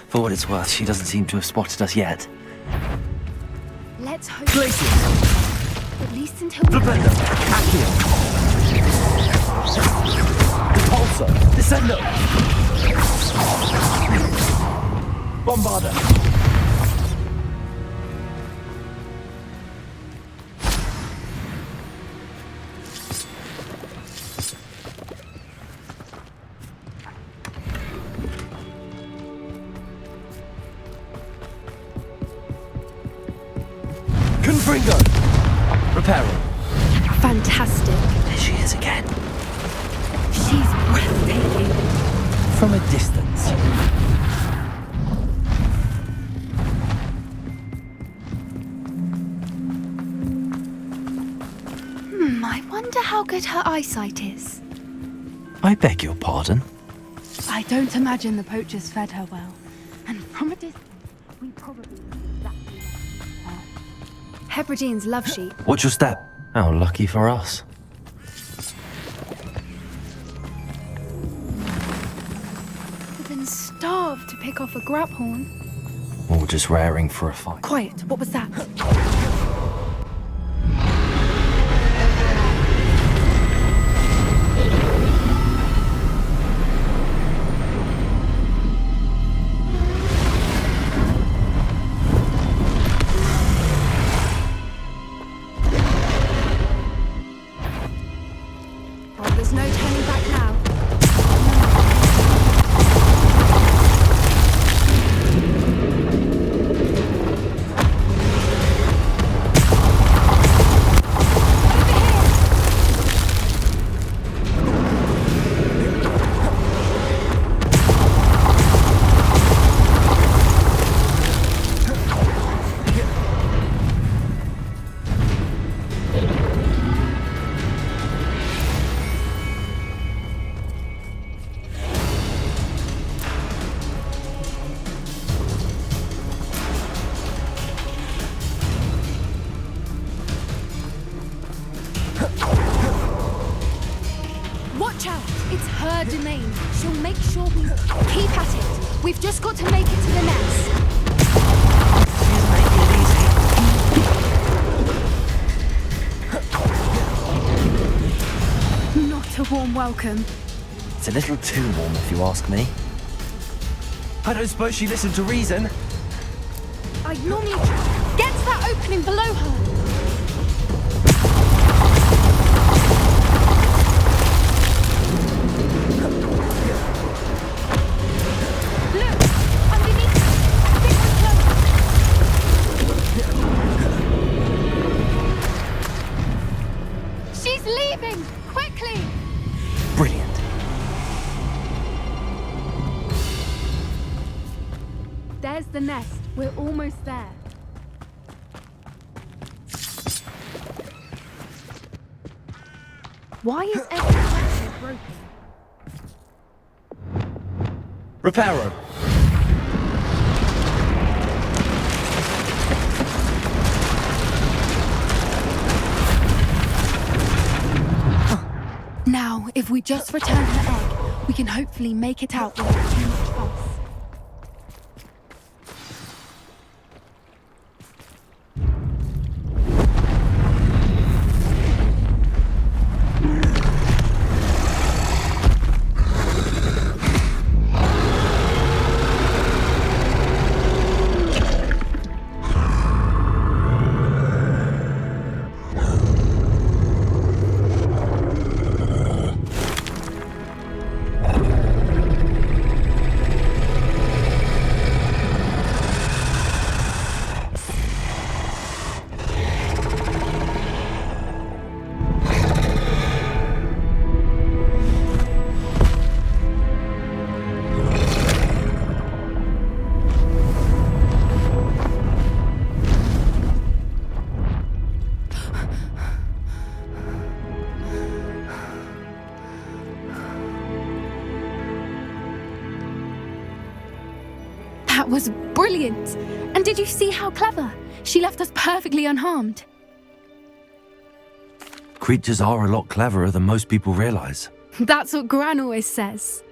For what it's worth, she doesn't seem to have spotted us yet. Let's hope. Glacius! At least until we... Flipendo! Accio! Repulsor! Descendo! Bombarda! Confringo! Reparo! Fantastic. There she is again. She's breathtaking. From a distance. I wonder how good her eyesight is. I beg your pardon? I don't imagine the poachers fed her well. And from a distance, we probably exactly her. Hebridean's love sheep. What's your step? How lucky for us. We've been starved to pick off a graphorn. Or just raring for a fight. Quiet, what was that? There's no turning back now. Watch out! It's her domain. She'll make sure we keep at it. We've just got to make it to the nest. She's making it easy. Not a warm welcome. It's a little too warm, if you ask me. I don't suppose she listened to reason. I'd normally get to that opening below her. Look, underneath us. I think we're close. She's leaving! Quickly! Brilliant. There's the nest. We're almost there. Why is everything so broken? Reparo! Now, if we just return her egg, we can hopefully make it out without too much fuss. was brilliant. And did you see how clever? She left us perfectly unharmed. Creatures are a lot cleverer than most people realize. That's what Gran always says.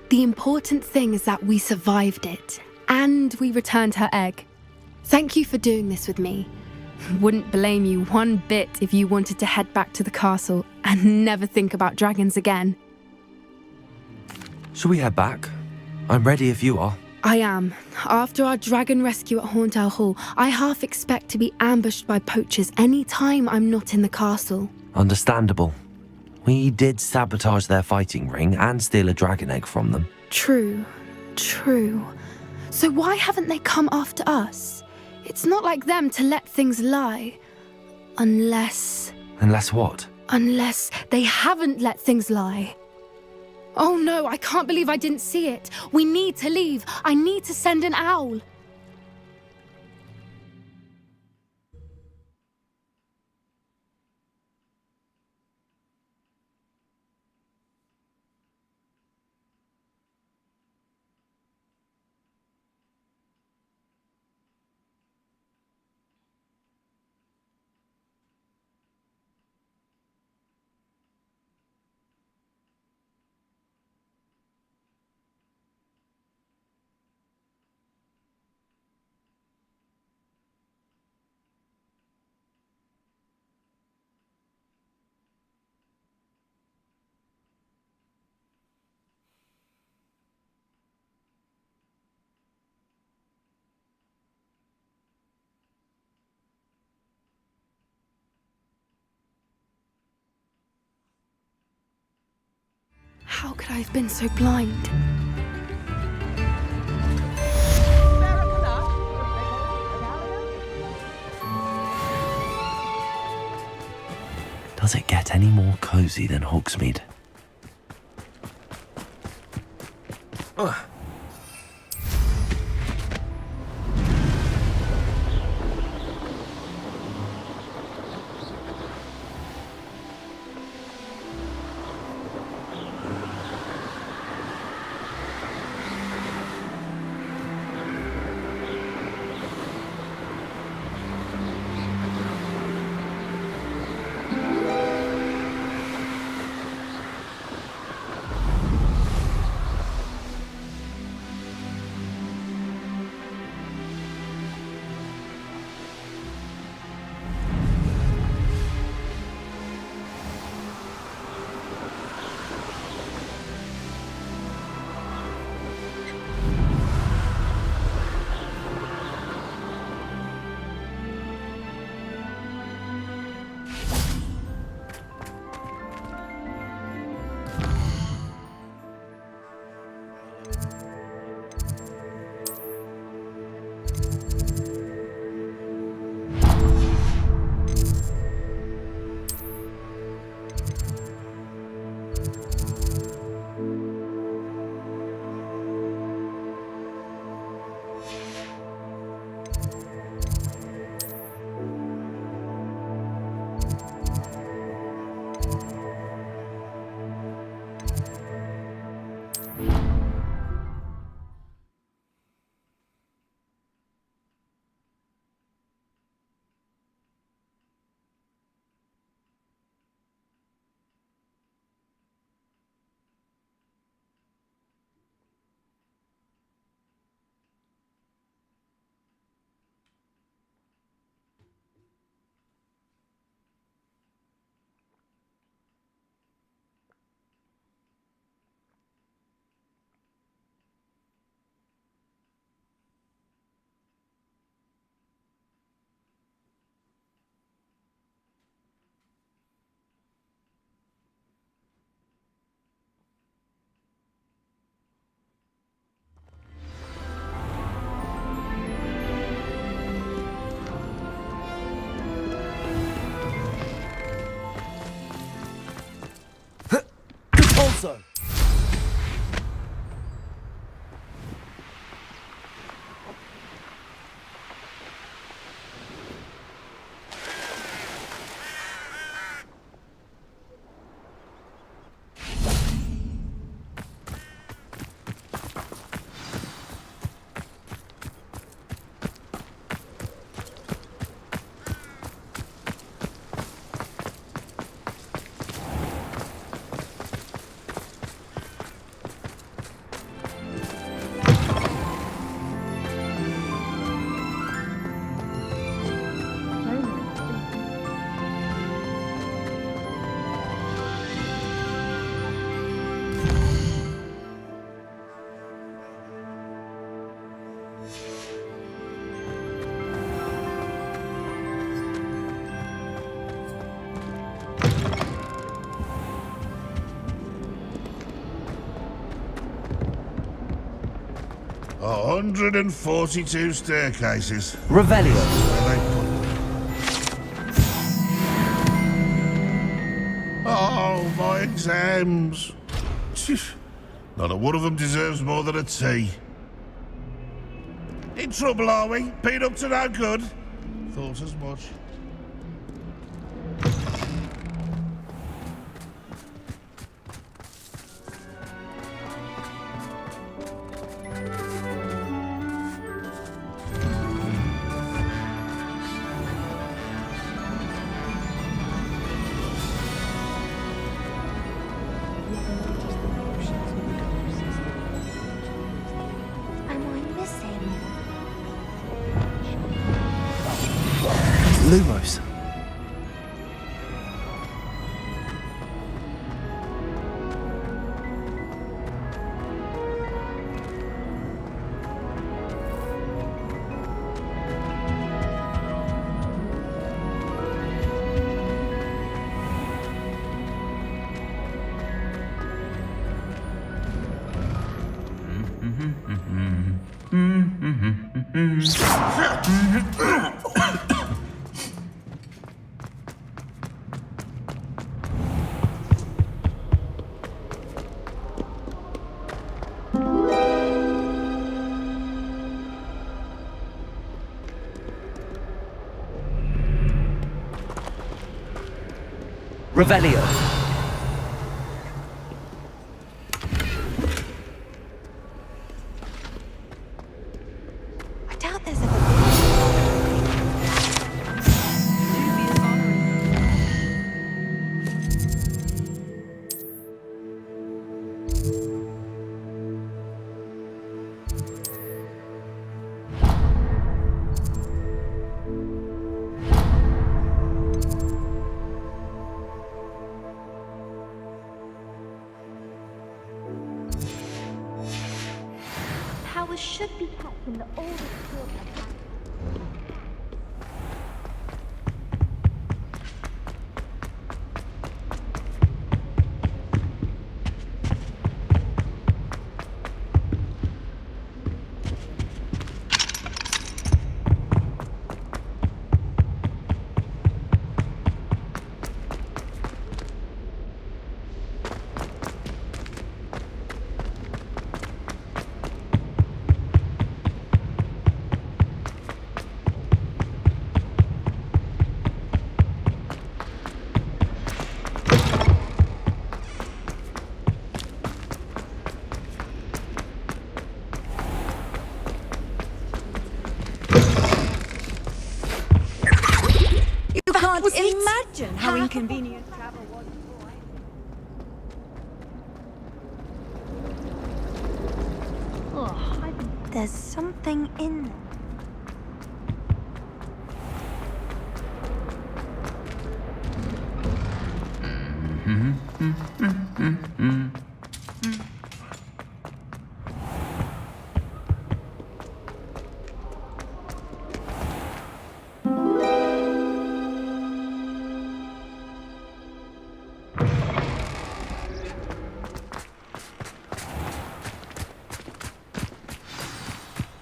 The important thing is that we survived it, and we returned her egg. Thank you for doing this with me. Wouldn't blame you one bit if you wanted to head back to the castle and never think about dragons again. Shall we head back? I'm ready if you are. I am. After our dragon rescue at Horntail Hall, I half expect to be ambushed by poachers any time I'm not in the castle. Understandable. We did sabotage their fighting ring and steal a dragon egg from them. True. So why haven't they come after us? It's not like them to let things lie. Unless what? Unless they haven't let things lie. Oh no, I can't believe I didn't see it. We need to leave. I need to send an owl. How could I have been so blind? Does it get any more cozy than Hogsmeade? 142 staircases. Revelio. Where they put them. Oh, my exams. Not a one of them deserves more than a T. In trouble, are we? Been up to no good? Thought as much. Lumos. Revelio. I doubt there's ever powers should be kept in the oldest book I have. You can't imagine how inconvenient travel was before. Oh, I think there's something in there.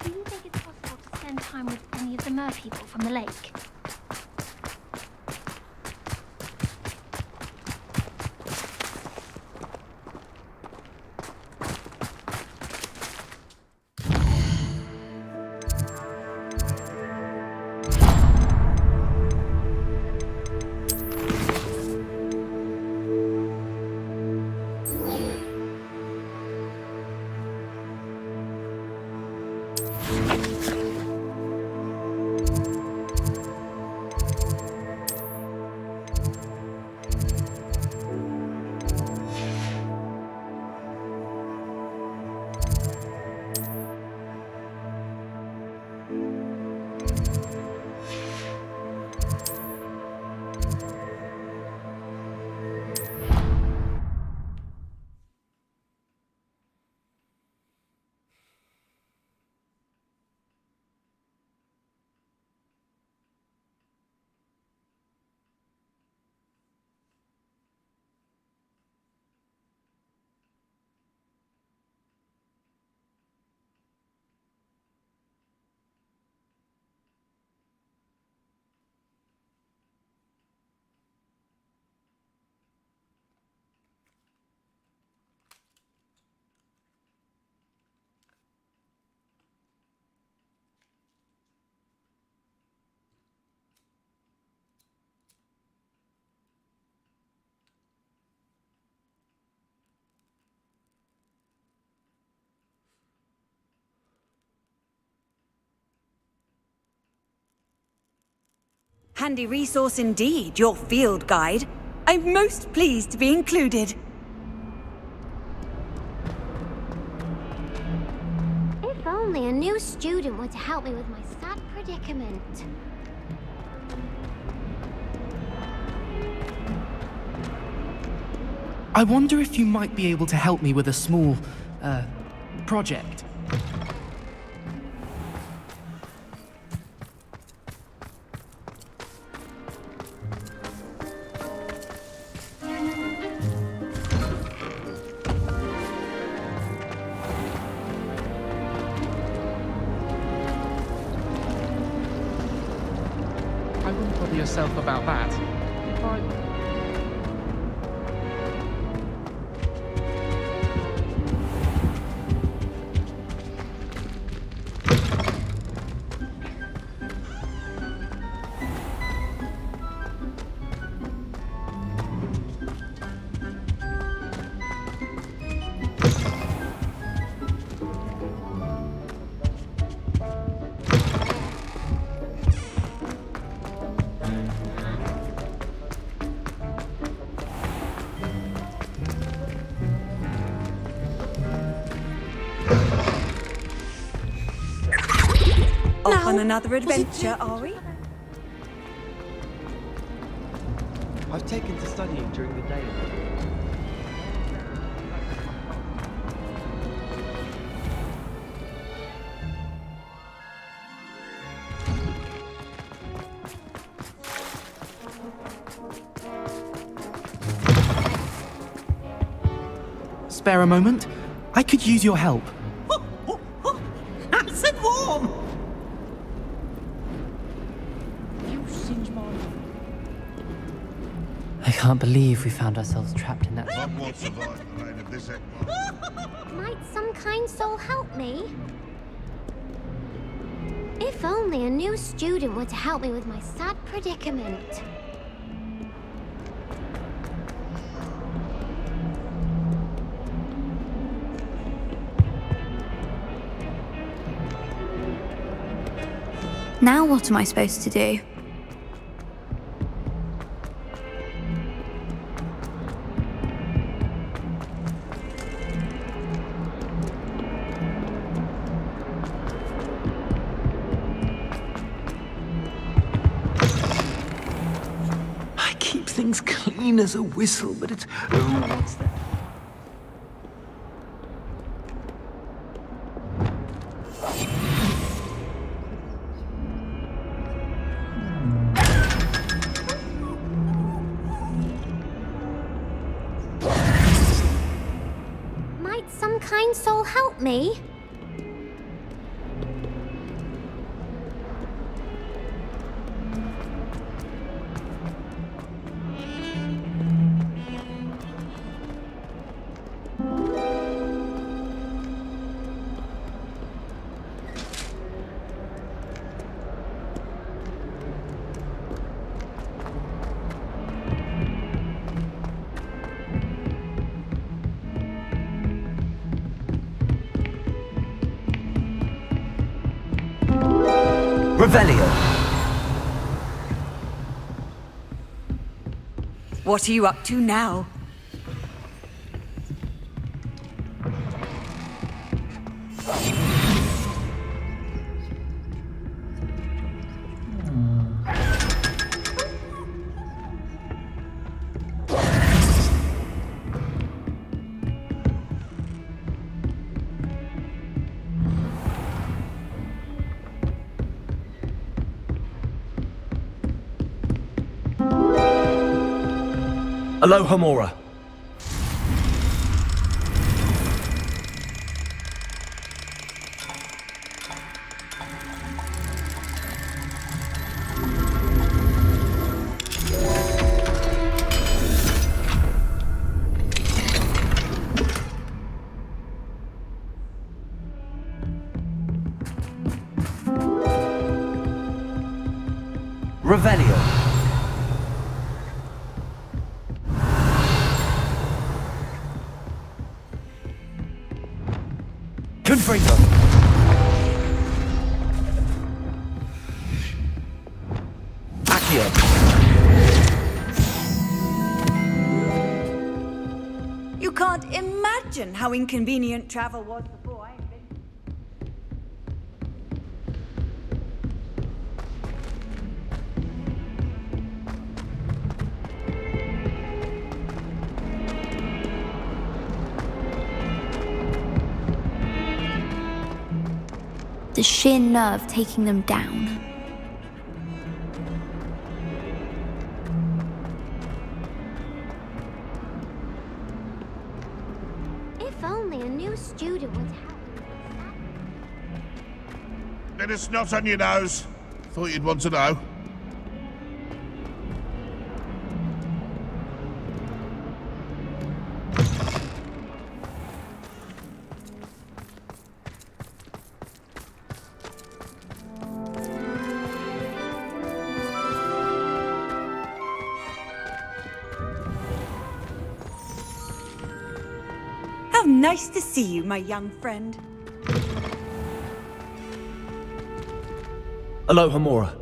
Do you think it's possible to spend time with any of the mer people from the lake? handy resource indeed, your field guide. I'm most pleased to be included. If only a new student were to help me with my sad predicament. I wonder if you might be able to help me with a small, project. I wouldn't bother yourself about that. If I... Off on another adventure, are we? I've taken to studying during the day. Spare a moment? I could use your help. Nice and warm! I can't believe we found ourselves trapped in that. None won't survive the reign of this Ekman. Might some kind soul help me? If only a new student were to help me with my sad predicament. Now what am I supposed to do? I keep things clean as a whistle, but it's... Oh, what's that? Might some kind soul help me? Revelio. What are you up to now? Aloha Mora. Revelio. Confringo. Aki. Accio. You can't imagine how inconvenient travel was before I invented. The sheer nerve taking them down. If only a new student would help. Bit of snot on your nose. Thought you'd want to know. How nice to see you, my young friend. Aloha Mora.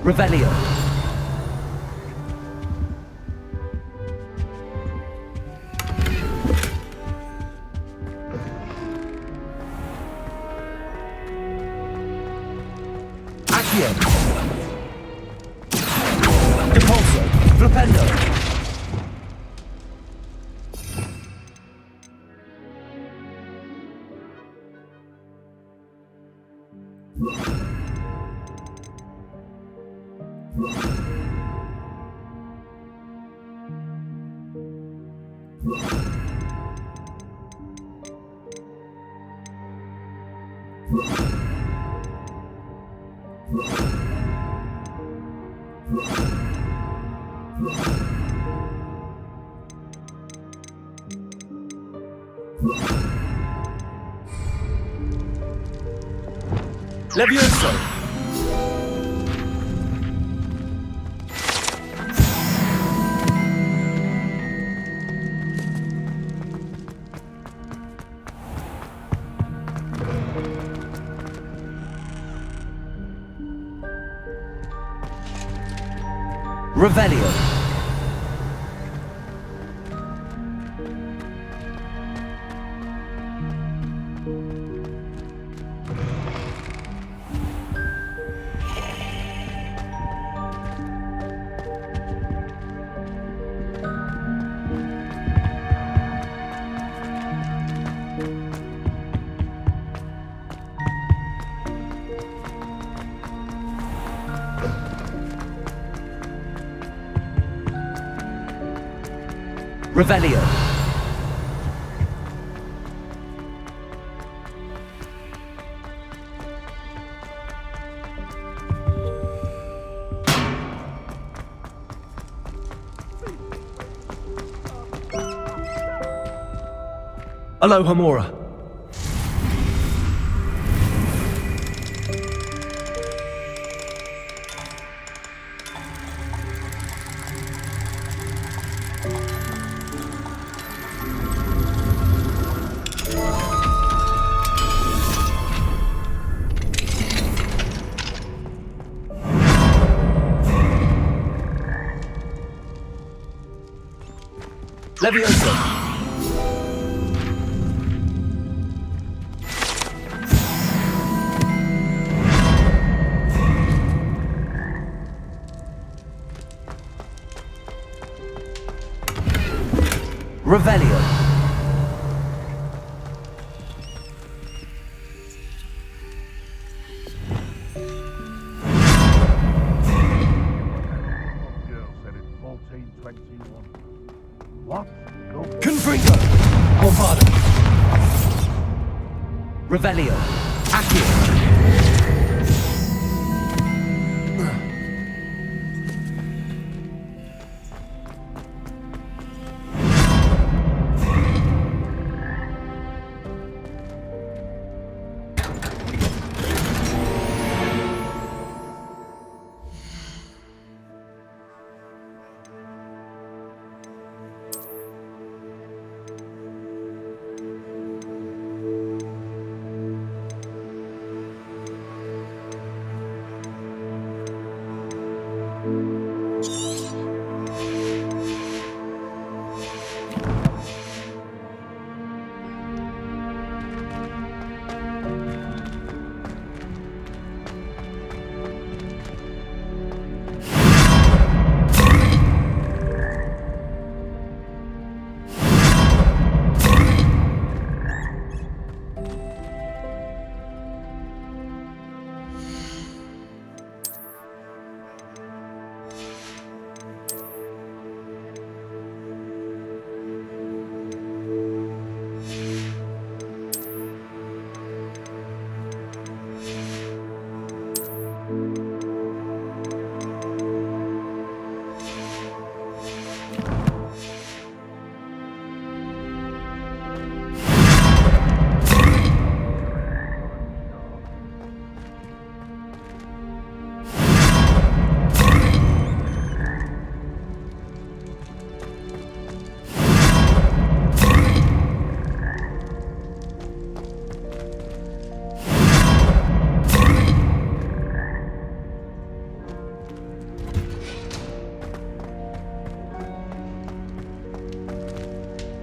Revelio. Accio. Depulso. Flipendo. Levioso. Revelio. Revelio. Aloha Mora. Levioso. Revelio. Confringo! Movado! Revelio! Accio!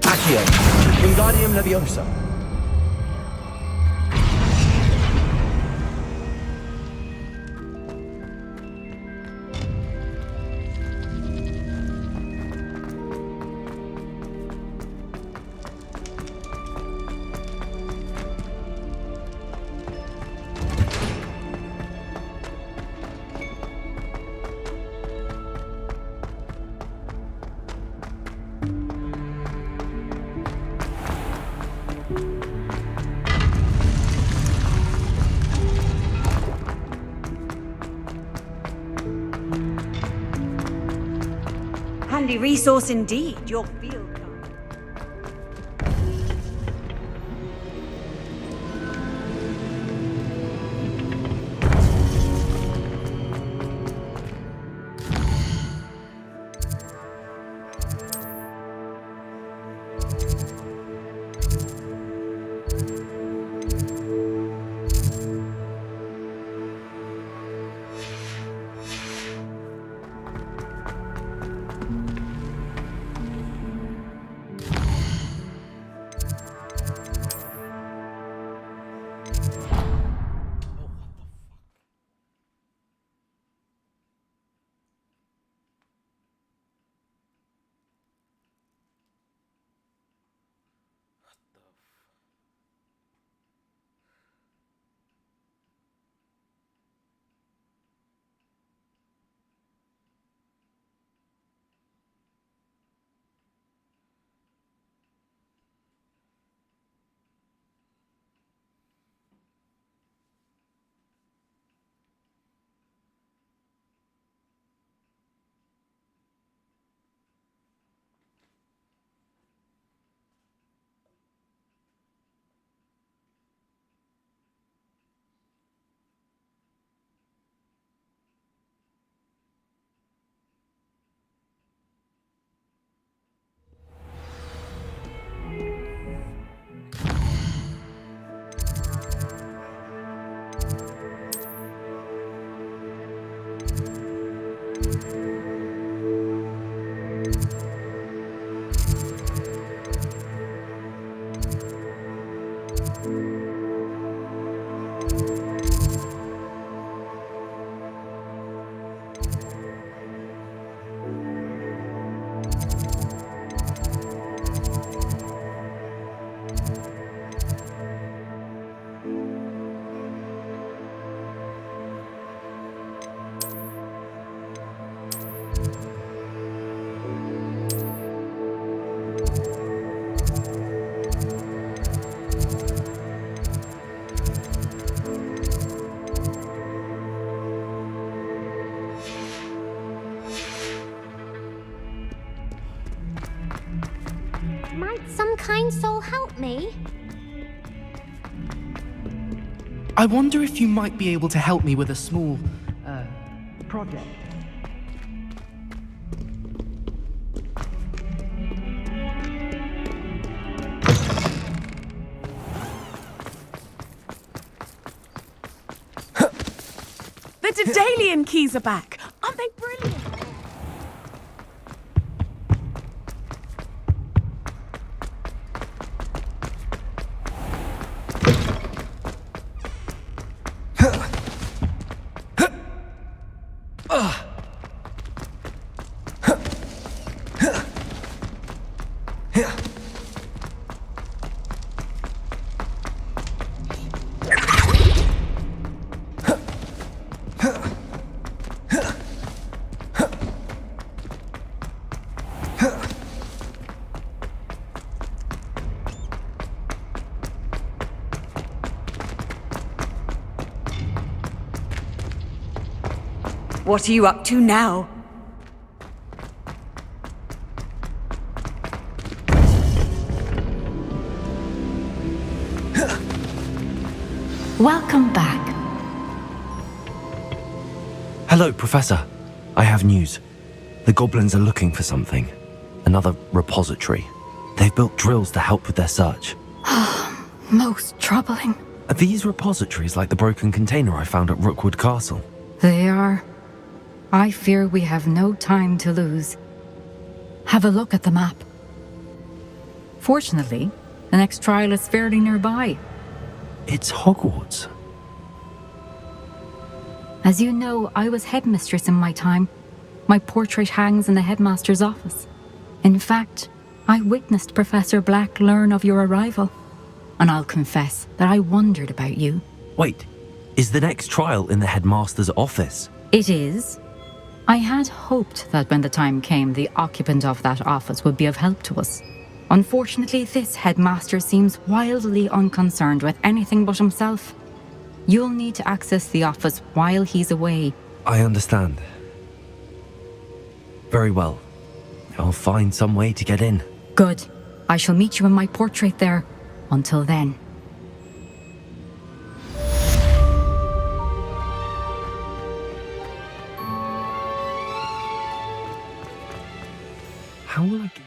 Accio! Wingardium Leviosa! Handy resource indeed, your field guide. Might some kind soul help me? I wonder if you might be able to help me with a small, project. The Daedalian keys are back. Aren't they brilliant? What are you up to now? Welcome back. Hello, Professor. I have news. The goblins are looking for something. Another repository. They've built drills to help with their search. Most troubling. Are these repositories like the broken container I found at Rookwood Castle? They are. I fear we have no time to lose. Have a look at the map. Fortunately, the next trial is fairly nearby. It's Hogwarts. As you know, I was headmistress in my time. My portrait hangs in the headmaster's office. In fact, I witnessed Professor Black learn of your arrival. And I'll confess that I wondered about you. Wait, is the next trial in the headmaster's office? It is. I had hoped that when the time came, the occupant of that office would be of help to us. Unfortunately, this headmaster seems wildly unconcerned with anything but himself. You'll need to access the office while he's away. I understand. Very well. I'll find some way to get in. Good. I shall meet you in my portrait there. Until then. How will I get...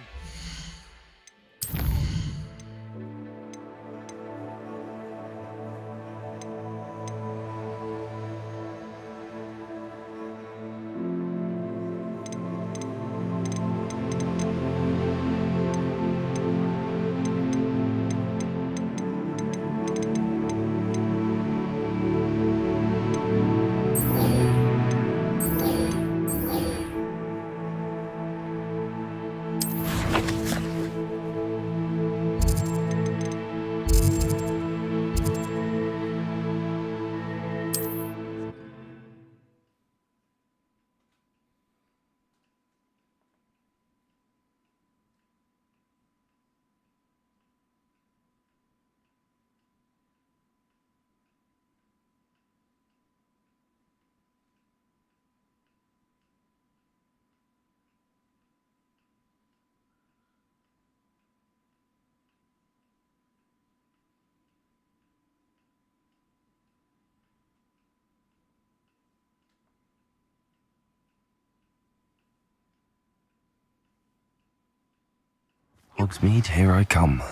Hogsmeade, here I come.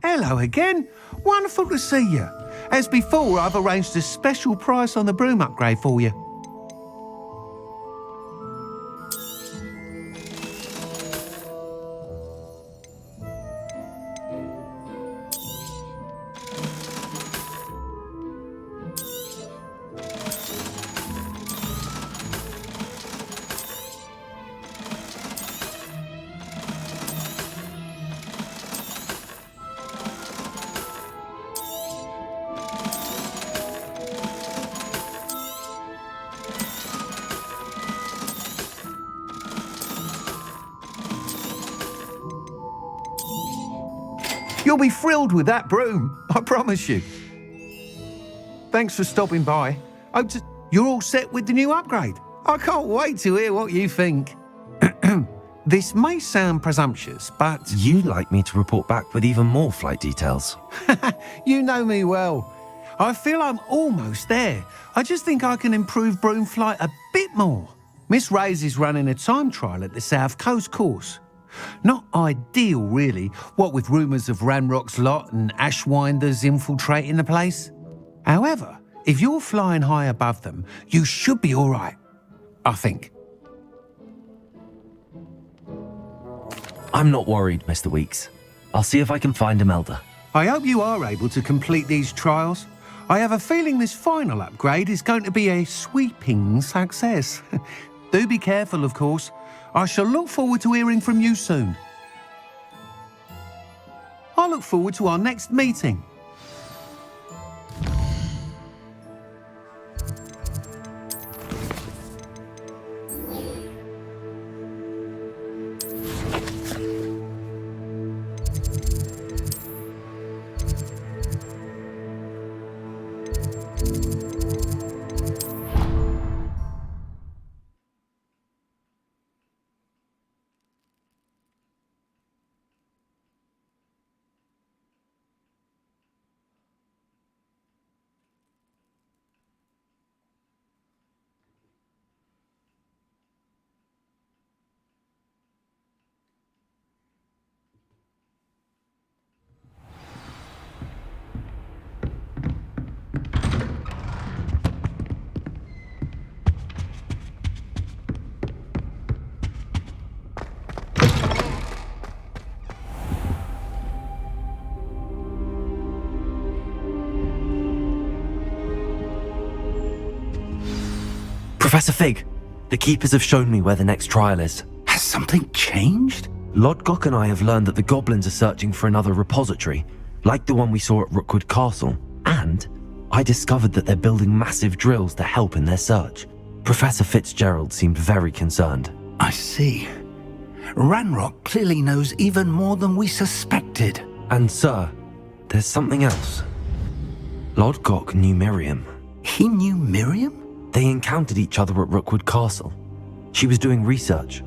Hello again. Wonderful to see you. As before, I've arranged a special price on the broom upgrade for you. You'll be thrilled with that broom, I promise you. Thanks for stopping by. Hope to you're all set with the new upgrade. I can't wait to hear what you think. This may sound presumptuous, but... You'd like me to report back with even more flight details. You know me well. I feel I'm almost there. I just think I can improve broom flight a bit more. Miss Ray's is running a time trial at the South Coast course. Not ideal, really, what with rumours of Ranrock's lot and Ashwinders infiltrating the place. However, if you're flying high above them, you should be all right, I think. I'm not worried, Mr. Weeks. I'll see if I can find Imelda. I hope you are able to complete these trials. I have a feeling this final upgrade is going to be a sweeping success. Do be careful, of course. I shall look forward to hearing from you soon. I look forward to our next meeting. Professor Fig, the Keepers have shown me where the next trial is. Has something changed? Lodgok and I have learned that the goblins are searching for another repository, like the one we saw at Rookwood Castle. And I discovered that they're building massive drills to help in their search. Professor Fitzgerald seemed very concerned. I see. Ranrock clearly knows even more than we suspected. And sir, there's something else. Lodgok knew Miriam. He knew Miriam? They encountered each other at Rookwood Castle. She was doing research.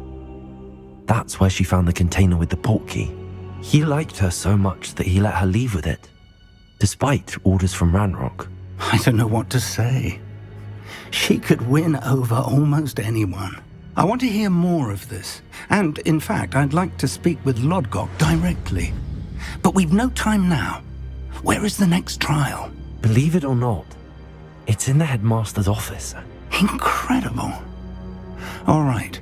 That's where she found the container with the port key. He liked her so much that he let her leave with it, despite orders from Ranrock. I don't know what to say. She could win over almost anyone. I want to hear more of this. And, in fact, I'd like to speak with Lodgok directly. But we've no time now. Where is the next trial? Believe it or not, it's in the headmaster's office. Incredible. All right.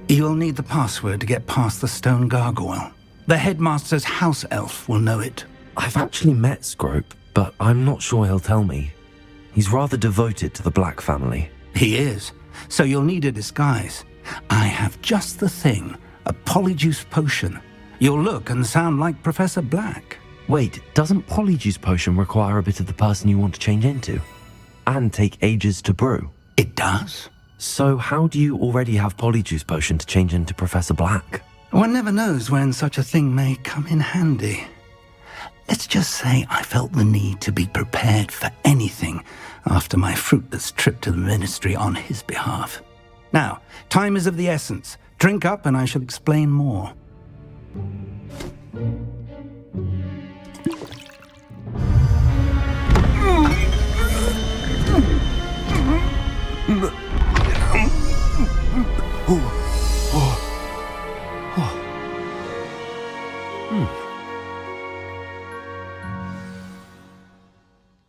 You'll need the password to get past the stone gargoyle. The headmaster's house elf will know it. I've actually met Scrope, but I'm not sure he'll tell me. He's rather devoted to the Black family. He is. So you'll need a disguise. I have just the thing. A polyjuice potion. You'll look and sound like Professor Black. Wait, doesn't polyjuice potion require a bit of the person you want to change into? And take ages to brew? It does. So how do you already have polyjuice potion to change into Professor Black? One never knows when such a thing may come in handy. Let's just say I felt the need to be prepared for anything after my fruitless trip to the ministry on his behalf. Now, time is of the essence. Drink up and I shall explain more.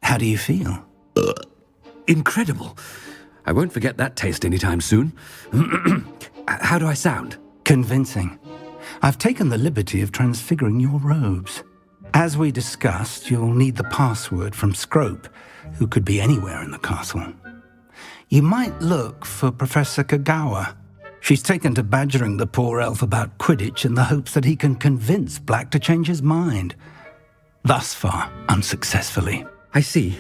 How do you feel? Incredible. I won't forget that taste anytime soon. How do I sound? Convincing. I've taken the liberty of transfiguring your robes. As we discussed, you'll need the password from Scrope, who could be anywhere in the castle. You might look for Professor Kagawa. She's taken to badgering the poor elf about Quidditch in the hopes that he can convince Black to change his mind. Thus far, unsuccessfully. I see.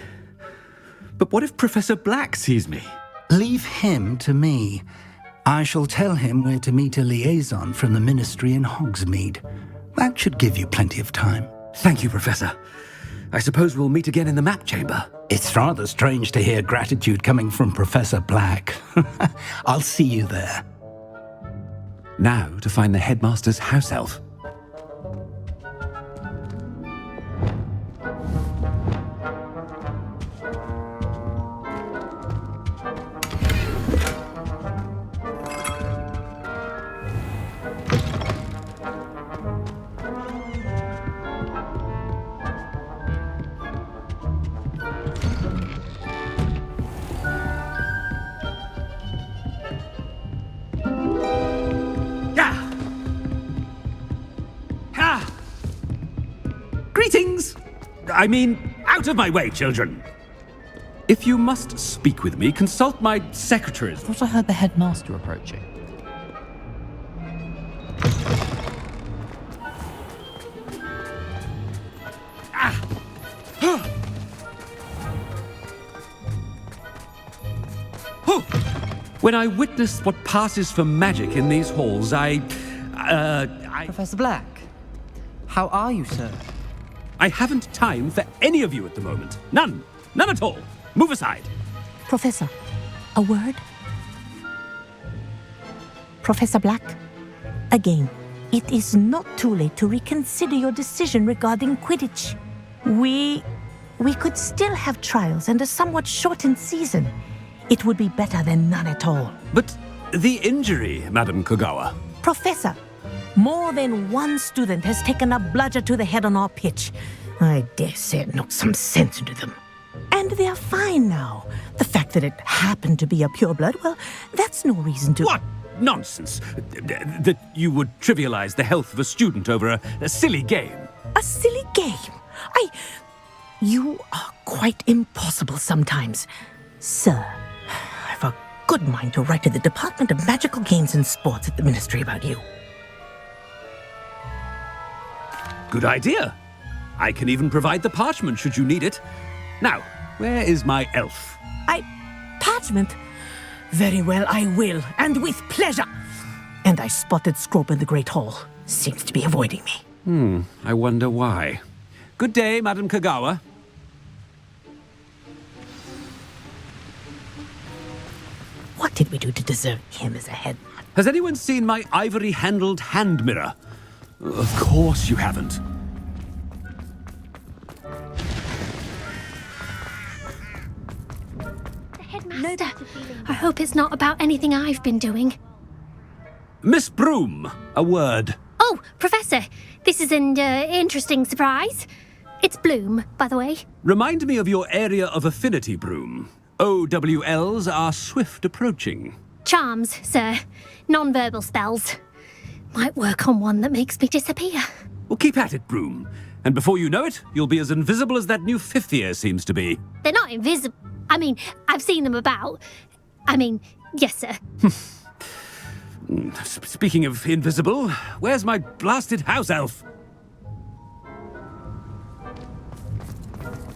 But what if Professor Black sees me? Leave him to me. I shall tell him where to meet a liaison from the ministry in Hogsmeade. That should give you plenty of time. Thank you, Professor. I suppose we'll meet again in the map chamber. It's rather strange to hear gratitude coming from Professor Black. I'll see you there. Now to find the headmaster's house elf. Greetings! I mean, out of my way, children! If you must speak with me, consult my secretaries. Thought I heard the headmaster approaching. When I witnessed what passes for magic in these halls, Professor Black, how are you, sir? I haven't time for any of you at the moment. None. None at all. Move aside. Professor, a word? Professor Black, again, it is not too late to reconsider your decision regarding Quidditch. We could still have trials and a somewhat shortened season. It would be better than none at all. But the injury, Madam Kogawa. Professor, more than one student has taken a bludger to the head on our pitch. I dare say it knocked some sense into them. And they're fine now. The fact that it happened to be a pureblood, well, that's no reason to... What nonsense! That you would trivialize the health of a student over a silly game. A silly game? You are quite impossible sometimes. Sir, I've a good mind to write to the Department of Magical Games and Sports at the Ministry about you. Good idea. I can even provide the parchment should you need it. Now, where is my elf? Parchment? Very well, I will, and with pleasure. And I spotted Scrope in the Great Hall. Seems to be avoiding me. I wonder why. Good day, Madam Kogawa. What did we do to deserve him as a head? Has anyone seen my ivory-handled hand mirror? Of course you haven't. Headmaster, I hope it's not about anything I've been doing. Miss Broom, a word. Oh, Professor, this is an interesting surprise. It's Bloom, by the way. Remind me of your area of affinity, Broom. OWLs are swift approaching. Charms, sir. Non-verbal spells. Might work on one that makes me disappear. Well, keep at it, Broom. And before you know it, you'll be as invisible as that new fifth year seems to be. They're not invisible. I mean, I've seen them about. Yes, sir. Speaking of invisible, where's my blasted house elf?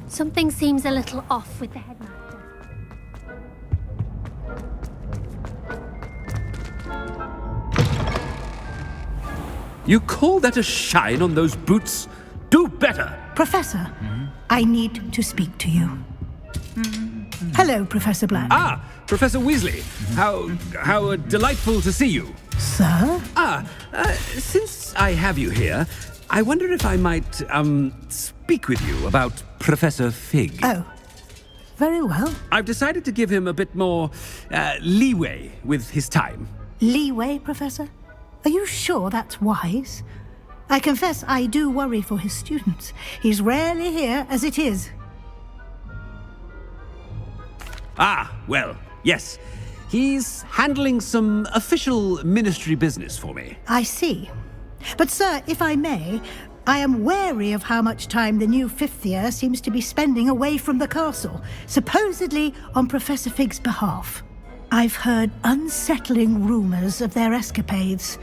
Something seems a little off with the headmaster. You call that a shine on those boots? Do better! Professor, I need to speak to you. Hello, Professor Black. Ah, Professor Weasley. How delightful to see you. Sir? Since I have you here, I wonder if I might, speak with you about Professor Fig. Oh, very well. I've decided to give him a bit more, leeway with his time. Leeway, Professor? Are you sure that's wise? I confess I do worry for his students. He's rarely here as it is. Ah, well, yes. He's handling some official ministry business for me. I see. But, sir, if I may, I am wary of how much time the new fifth year seems to be spending away from the castle, supposedly on Professor Fig's behalf. I've heard unsettling rumors of their escapades.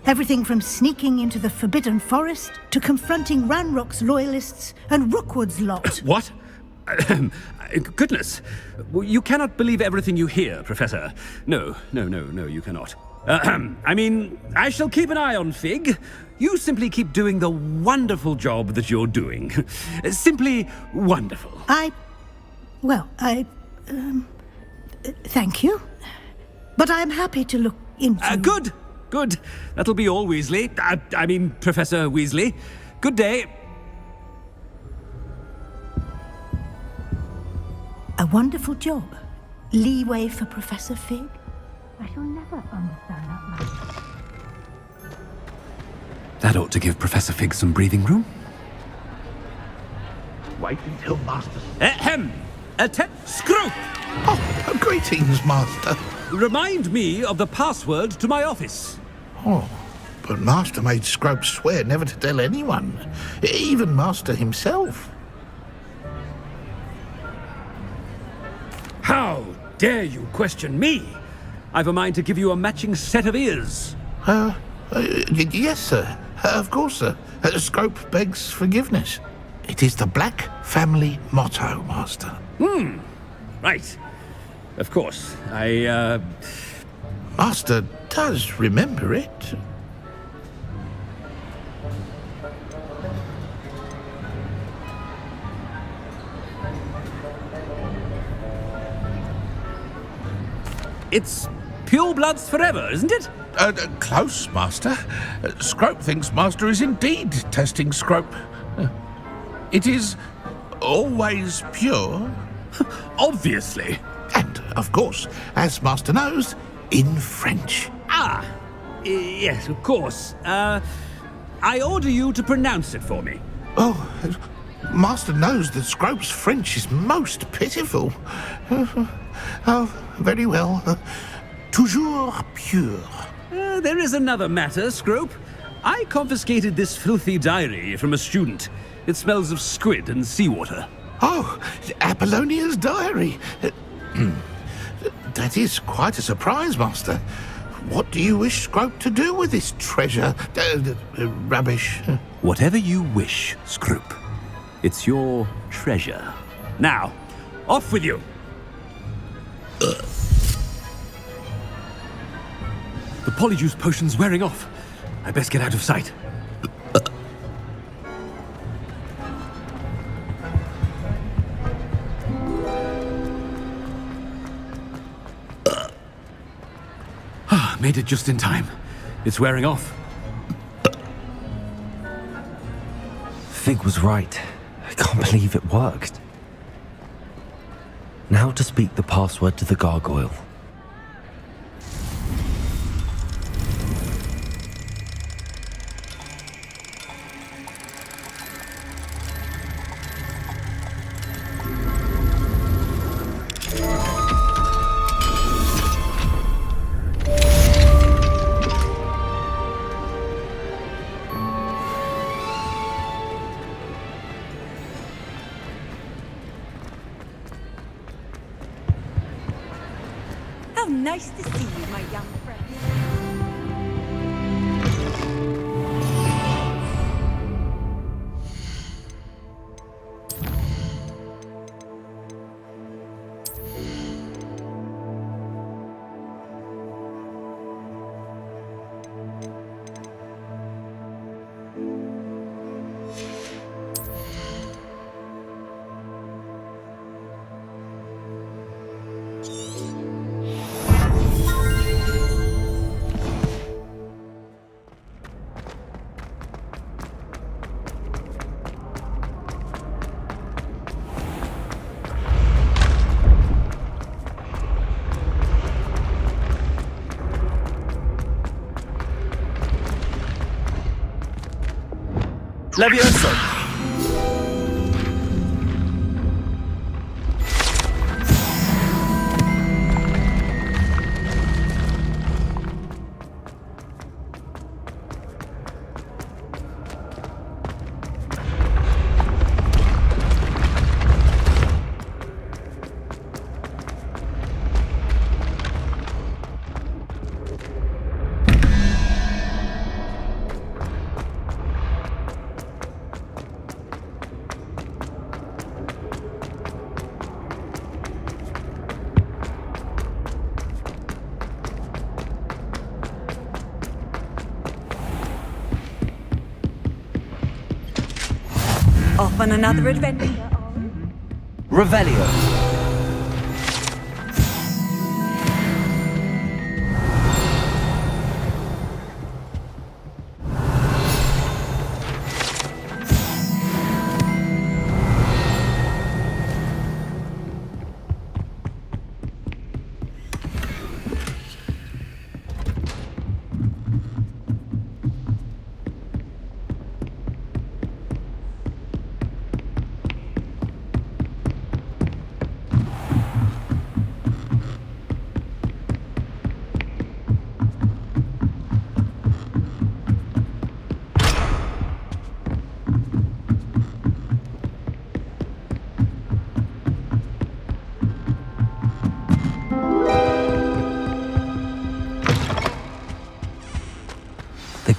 Everything from sneaking into the Forbidden Forest to confronting Ranrock's loyalists and Rookwood's lot. What? Goodness. You cannot believe everything you hear, Professor. No, you cannot. I shall keep an eye on Fig. You simply keep doing the wonderful job that you're doing. Simply wonderful. Well, thank you. But I'm happy to look into... Good! Good. That'll be all, Weasley. I mean, Professor Weasley. Good day. A wonderful job. Leeway for Professor Fig? I shall never understand that man. That ought to give Professor Fig some breathing room. Wait until Master... Ahem! Screw! Oh, greetings, Master. Remind me of the password to my office. Oh, but Master made Scrope swear never to tell anyone, even Master himself. How dare you question me? I've a mind to give you a matching set of ears. Yes, sir. Of course, sir. Scrope begs forgiveness. It is the Black family motto, Master. Right. Of course. Master does remember it. It's pure bloods forever, isn't it? Close, Master. Scrope thinks Master is indeed testing Scrope. It is always pure. Obviously. And, of course, as Master knows, in French. Yes, of course. I order you to pronounce it for me. Oh, Master knows that Scrope's French is most pitiful. Oh, very well. Toujours pure. There is another matter, Scrope. I confiscated this filthy diary from a student. It smells of squid and seawater. Oh, Apollonia's diary. That is quite a surprise, Master. What do you wish Scrope to do with this treasure? Rubbish. Whatever you wish, Scrope. It's your treasure. Now, off with you. The polyjuice potion's wearing off. I best get out of sight. Made it just in time. It's wearing off. Fig was right. I can't believe it worked. Now to speak the password to the gargoyle. Nice to see you, my young friend. Levioso! Off on another adventure. Revelio.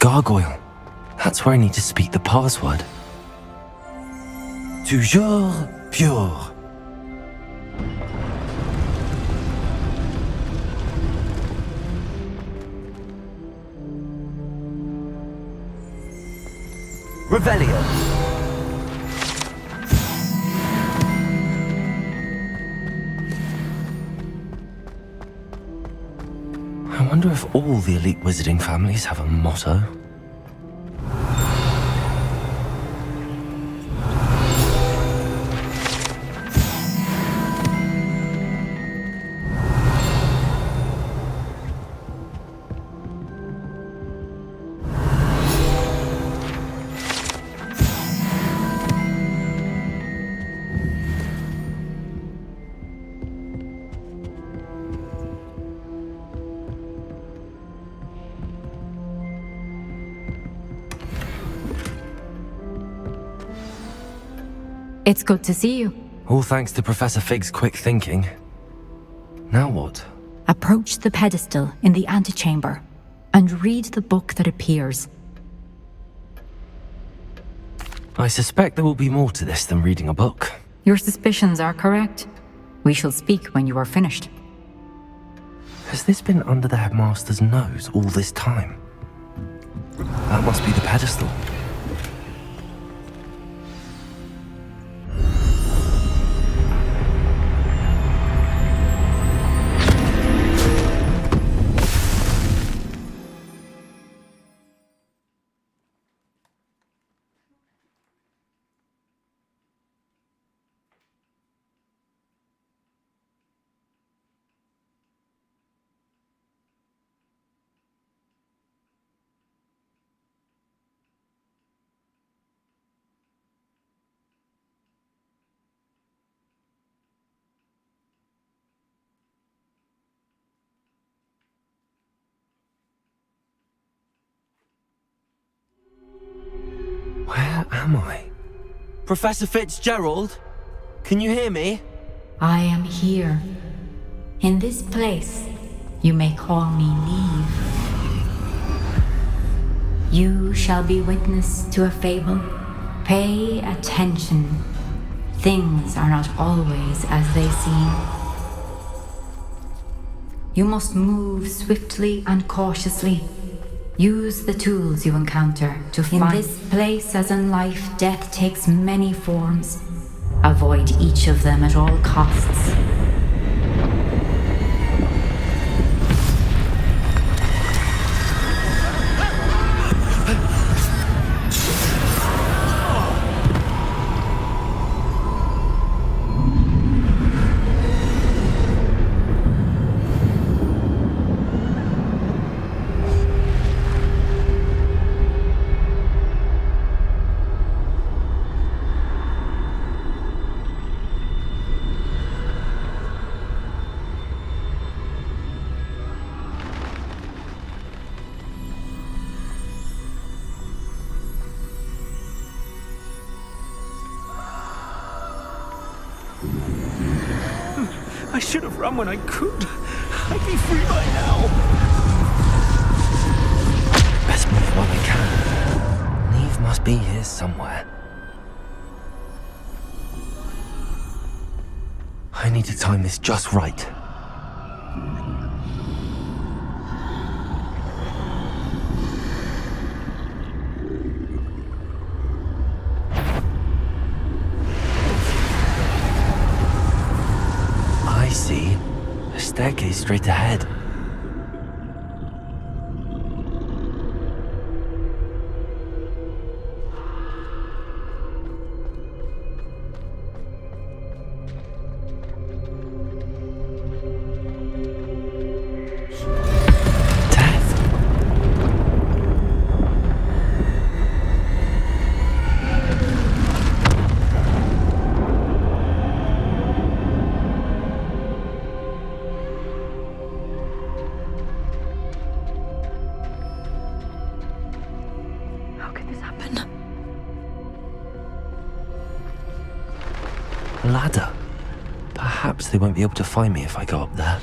gargoyle. That's where I need to speak the password. Toujours pure. Revelio. I wonder if all the elite wizarding families have a motto. It's good to see you. All thanks to Professor Fig's quick thinking. Now what? Approach the pedestal in the antechamber and read the book that appears. I suspect there will be more to this than reading a book. Your suspicions are correct. We shall speak when you are finished. Has this been under the headmaster's nose all this time? That must be the pedestal. Where am I? Professor Fitzgerald? Can you hear me? I am here. In this place, you may call me Neve. You shall be witness to a fable. Pay attention. Things are not always as they seem. You must move swiftly and cautiously. Use the tools you encounter to find. In this place, as in life, death takes many forms. Avoid each of them at all costs. I should have run when I could. I'd be free by now. Best move while I can. Neve must be here somewhere. I need to time this just right. I see. A staircase straight ahead. Ladder. Perhaps they won't be able to find me if I go up there.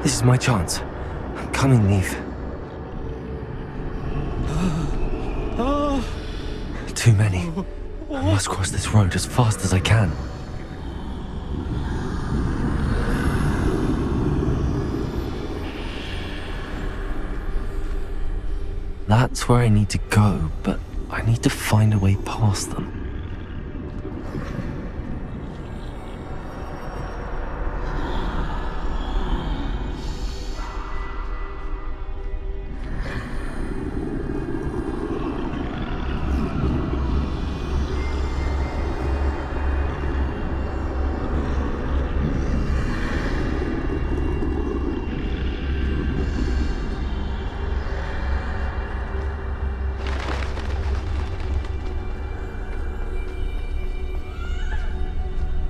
This is my chance. I'm coming, Neve. Too many. I must cross this road as fast as I can. That's where I need to go, but I need to find a way past them.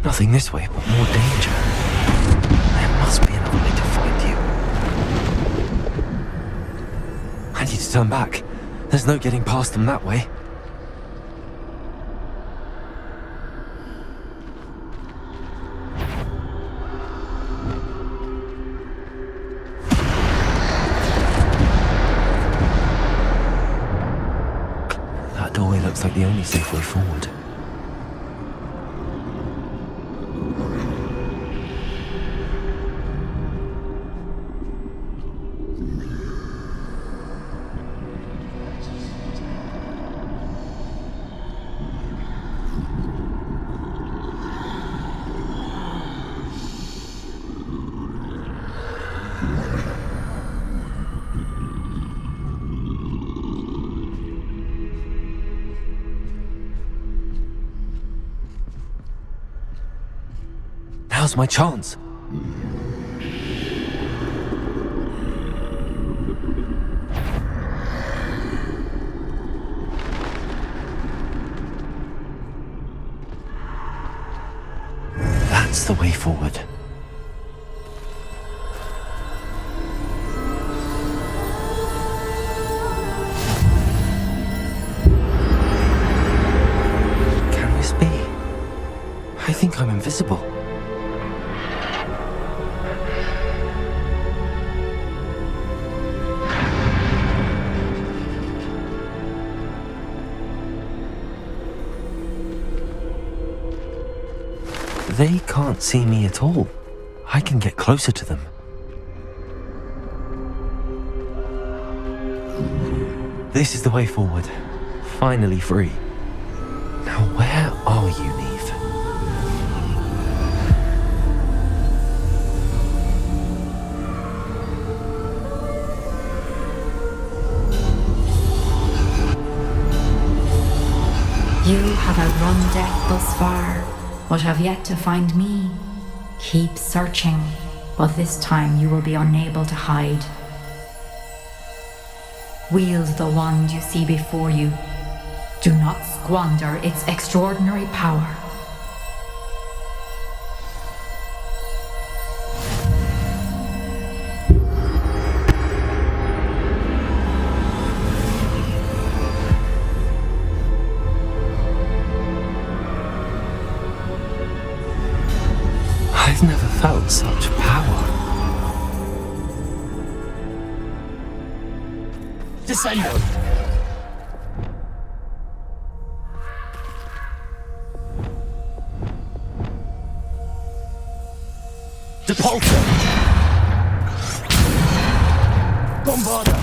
Nothing this way, but more danger. There must be another way to find you. I need to turn back. There's no getting past them that way. That doorway looks like the only safe way forward. Now's my chance. That's the way forward. Can this be? I think I'm invisible. They can't see me at all. I can get closer to them. This is the way forward. Finally free. Now where are you, Neve? You have outrun death thus far, but have yet to find me. Keep searching, but this time you will be unable to hide. Wield the wand you see before you. Do not squander its extraordinary power. I've never felt such power. Descendo! Depulso! Bombarda!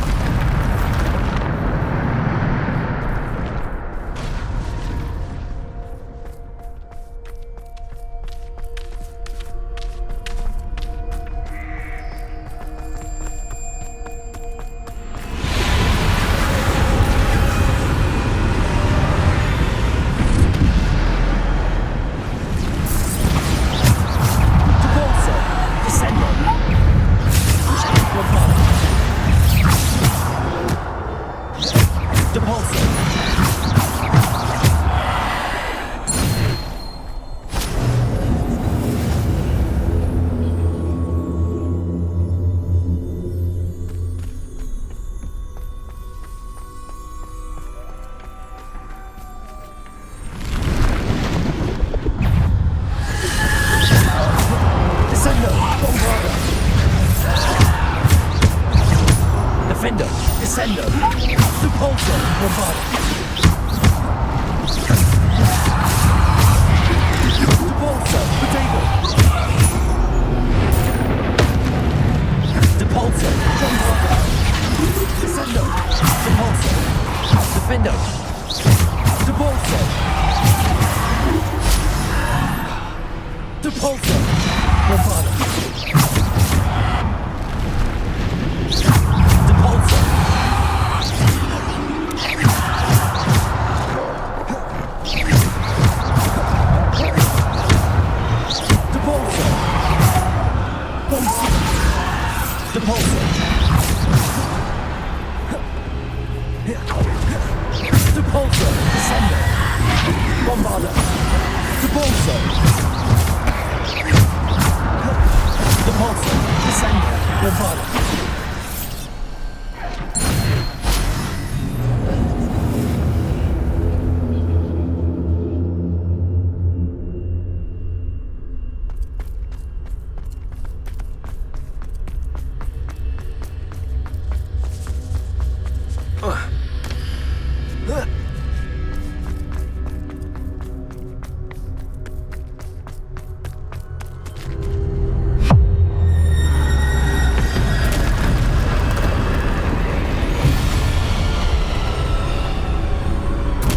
Depulso! Bombarda! Depulso! Depulso! Bombarda! Depulso! Depulso! Descender! Bombarda! Depulso! Depulso! Descender! Bombarda!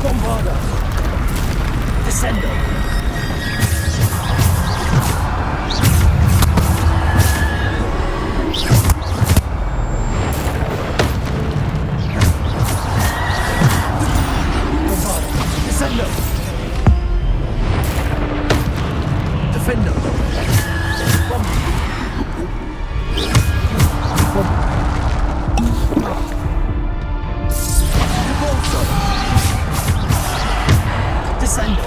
Bombarda! Descender! Bombarda! Descender! Defender! Depulso! Descender!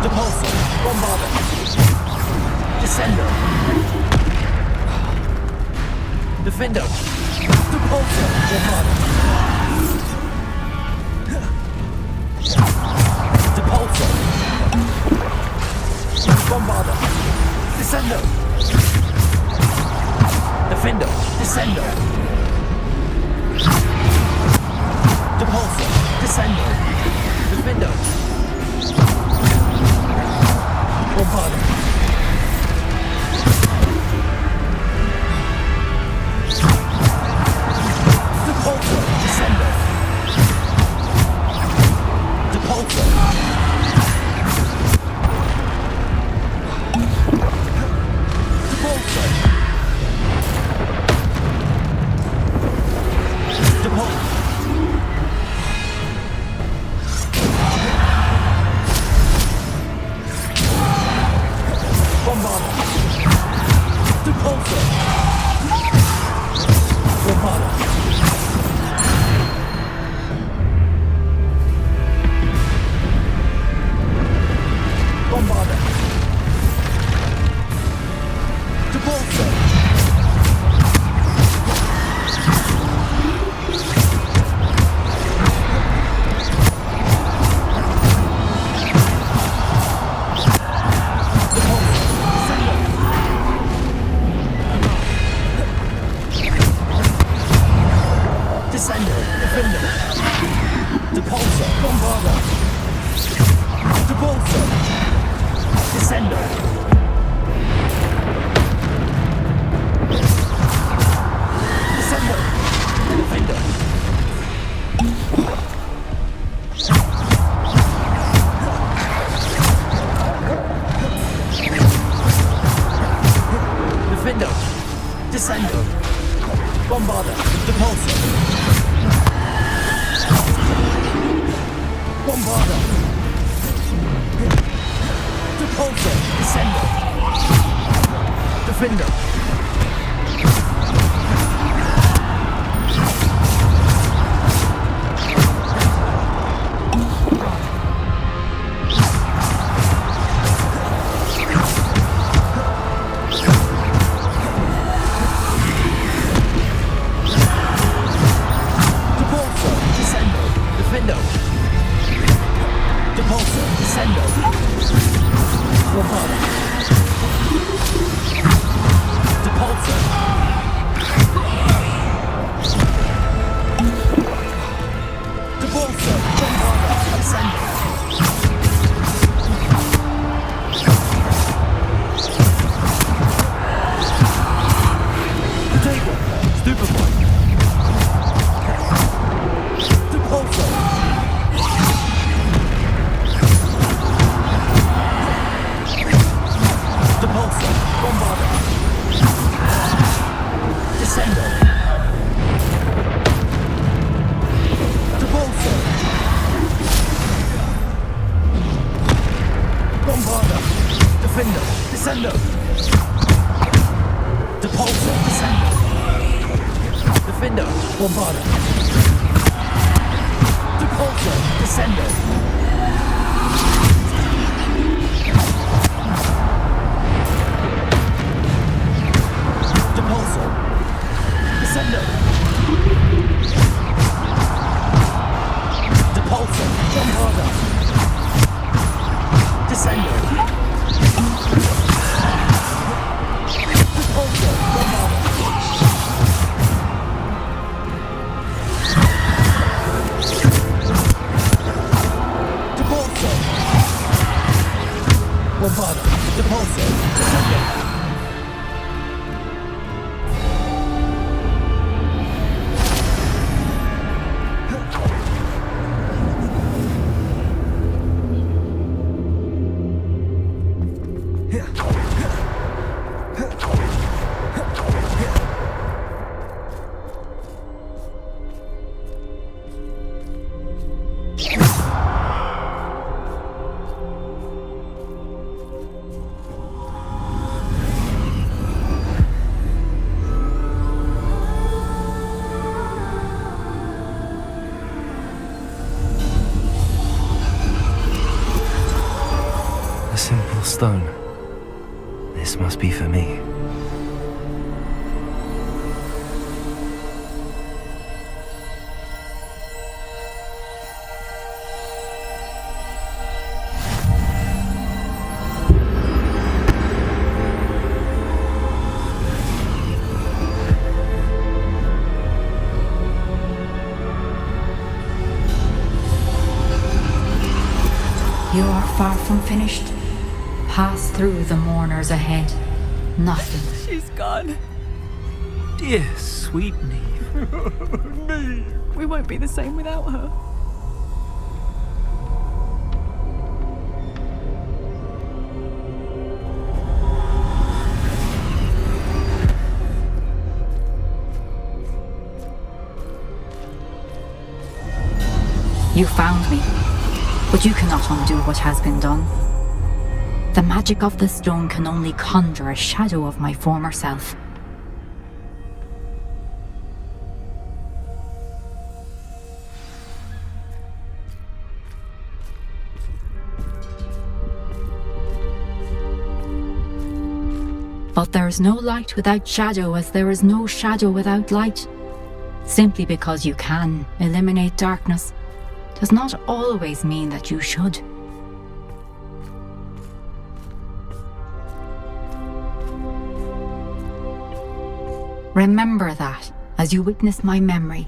Depulso! Bombarda! Descender! Defender! Depulso! Bombarda! Depulso! Bombarda! Descender! Defender! Descender! Depulso! Descender! Defender! Bombarda! Depulso! Descender! Depulso! Depulso! Depulso! Bombarda! Depulso! Bombarda! Bombarda! Depulso! Descender! Defender! Depulso! Bombarda! Depulso! Descender! Descender! Defender! Defender! Descender! Bombarda! Depulso! Bombarda! Depulso! Descender! Defender! Depulso! Descender! Defender! Depulso! Descender! Bombarda! Depulso! Depulso! Bombarda! Descender! Potato! Stupefy! Depulso! Bombarda. Depulso. Descendo. Depulso. Descendo. Depulso. Bombarda. Descendo. Depulso. Bombarda. Bombarda. Depulso. Descendo. A simple stone. This must be for me. You are far from finished. Pass through the mourners ahead. Nothing. She's gone. Dear sweet Neve. Neve. We won't be the same without her. You found me, but you cannot undo what has been done. The magic of the stone can only conjure a shadow of my former self. But there is no light without shadow, as there is no shadow without light. Simply because you can eliminate darkness does not always mean that you should. Remember that as you witness my memory.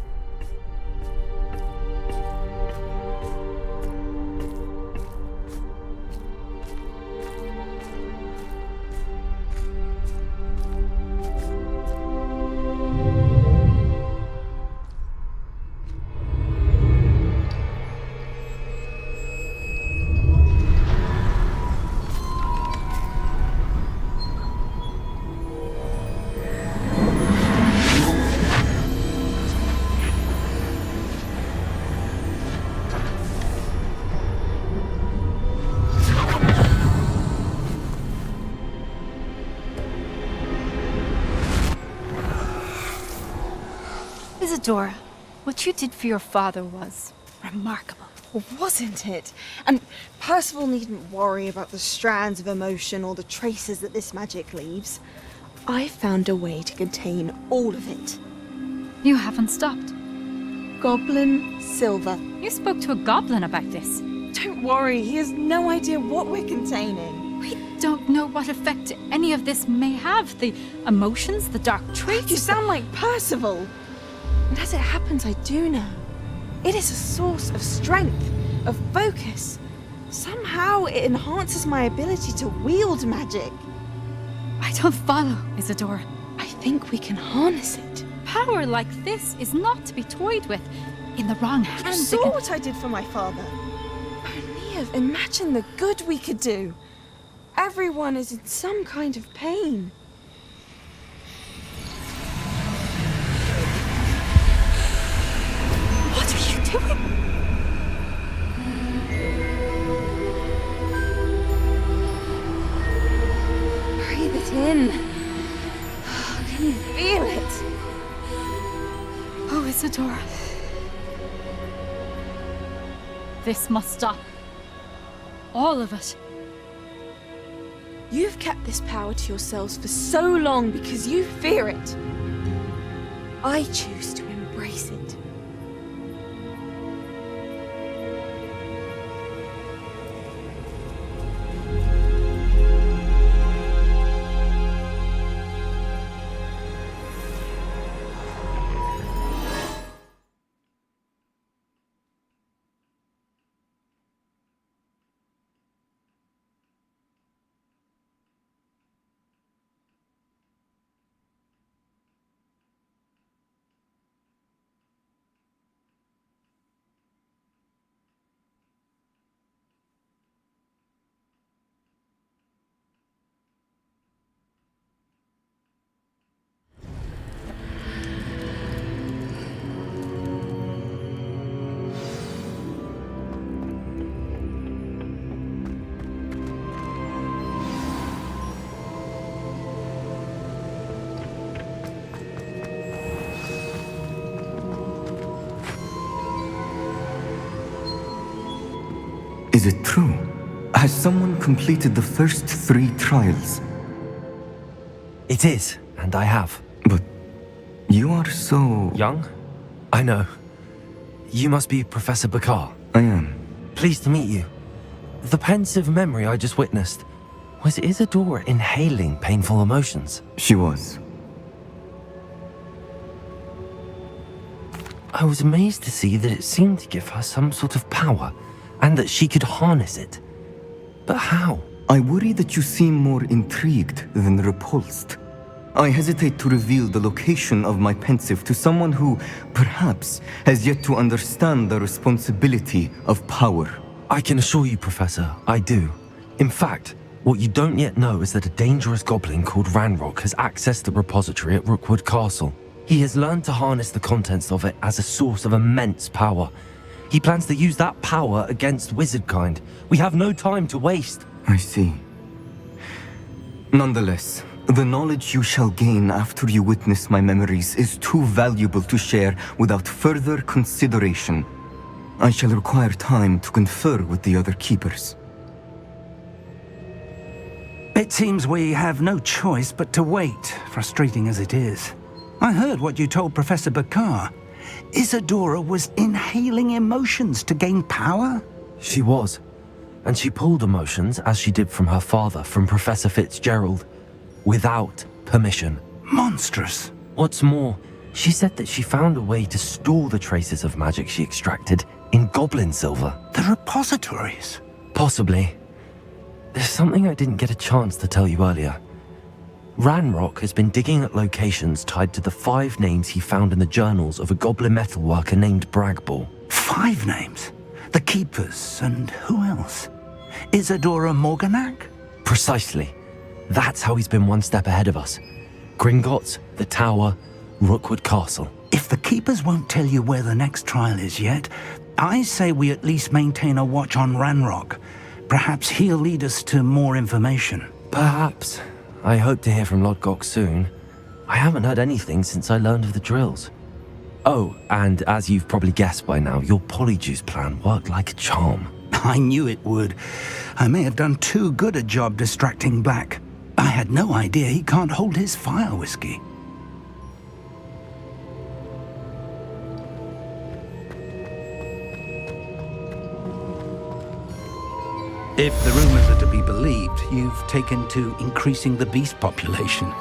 Isadora, what you did for your father was remarkable. Well, wasn't it? And Percival needn't worry about the strands of emotion or the traces that this magic leaves. I found a way to contain all of it. You haven't stopped. Goblin Silver. You spoke to a goblin about this. Don't worry, he has no idea what we're containing. We don't know what effect any of this may have. The emotions, the dark traits. You sound like Percival. And as it happens, I do know. It is a source of strength, of focus. Somehow it enhances my ability to wield magic. I don't follow, Isadora. I think we can harness it. Power like this is not to be toyed with. In the wrong hands. You saw what I did for my father. Oh, Neve, imagine the good we could do. Everyone is in some kind of pain. What are you doing? Breathe it in. Can you feel it? Oh, Isadora. This must stop. All of it. You've kept this power to yourselves for so long because you fear it. I choose to embrace it. Is it true? Has someone completed the first 3 trials? It is, and I have. But you are so... Young? I know. You must be Professor Bakar. I am. Pleased to meet you. The pensive memory I just witnessed, was Isadora inhaling painful emotions? She was. I was amazed to see that it seemed to give her some sort of power, and that she could harness it. But how? I worry that you seem more intrigued than repulsed. I hesitate to reveal the location of my pensive to someone who, perhaps, has yet to understand the responsibility of power. I can assure you, Professor, I do. In fact, what you don't yet know is that a dangerous goblin called Ranrock has accessed the repository at Rookwood Castle. He has learned to harness the contents of it as a source of immense power. He plans to use that power against wizardkind. We have no time to waste. I see. Nonetheless, the knowledge you shall gain after you witness my memories is too valuable to share without further consideration. I shall require time to confer with the other keepers. It seems we have no choice but to wait, frustrating as it is. I heard what you told Professor Bakar. Isadora was inhaling emotions to gain power? She was. And she pulled emotions, as she did from her father, from Professor Fitzgerald, without permission. Monstrous. What's more, she said that she found a way to store the traces of magic she extracted in goblin silver. The repositories? Possibly. There's something I didn't get a chance to tell you earlier. Ranrock has been digging at locations tied to the 5 names he found in the journals of a goblin metalworker named Bragball. 5 names? The Keepers, and who else? Isadora Morganac? Precisely. That's how he's been one step ahead of us. Gringotts, the Tower, Rookwood Castle. If the Keepers won't tell you where the next trial is yet, I say we at least maintain a watch on Ranrock. Perhaps he'll lead us to more information. Perhaps. I hope to hear from Lodgok soon. I haven't heard anything since I learned of the drills. Oh, and as you've probably guessed by now, your polyjuice plan worked like a charm. I knew it would. I may have done too good a job distracting Black. I had no idea he can't hold his fire whiskey. If the rumors are to be believed, you've taken to increasing the beast population.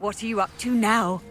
What are you up to now?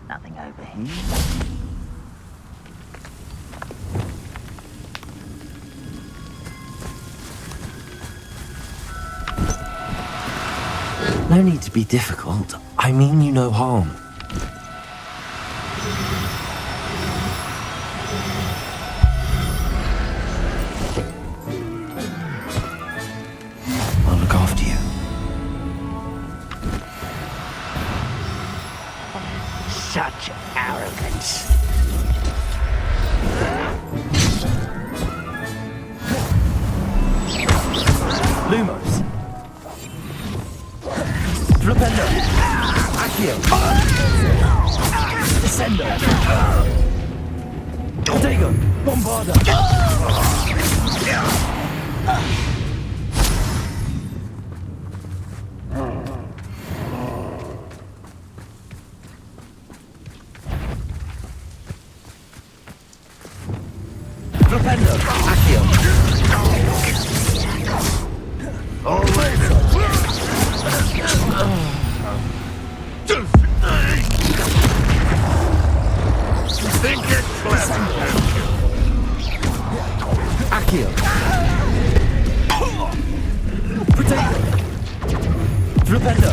Nothing over here. No need to be difficult. I mean you no harm. I'll look after you. Such arrogance. Lumos. Flipendo. Accio. Descendo. Dagon. Bombarda. Flipendo. Accio. All later. Think it clever. Accio. Potato. Flipendo.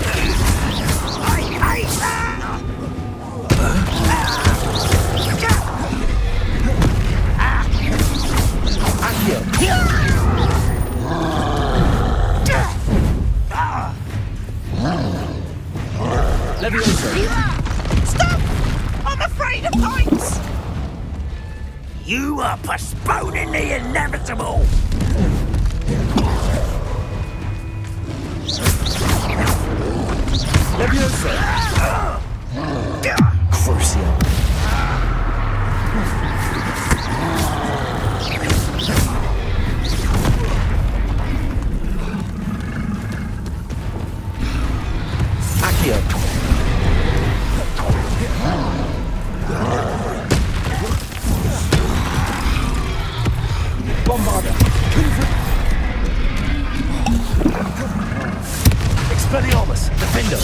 are postponing the inevitable. Leviosa! Crucial. Accio. Bombarda. Expelliarmus. Defender.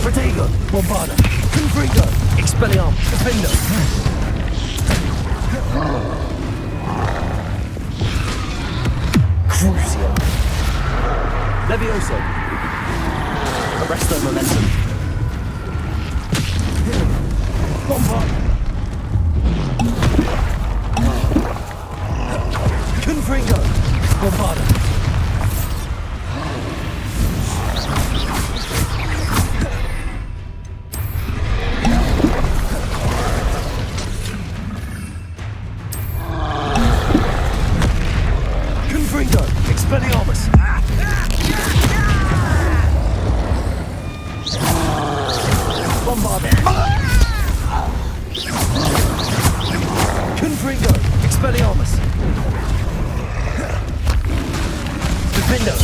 Protego. Bombarda. Confringo. Expelliarmus. Defender. Crucial. Levioso. Arresto momentum. Bombard. Confringo. Bombarda. Confringo. Expelliarmus. Bombarda. Confringo. Expelliarmus. Defendo.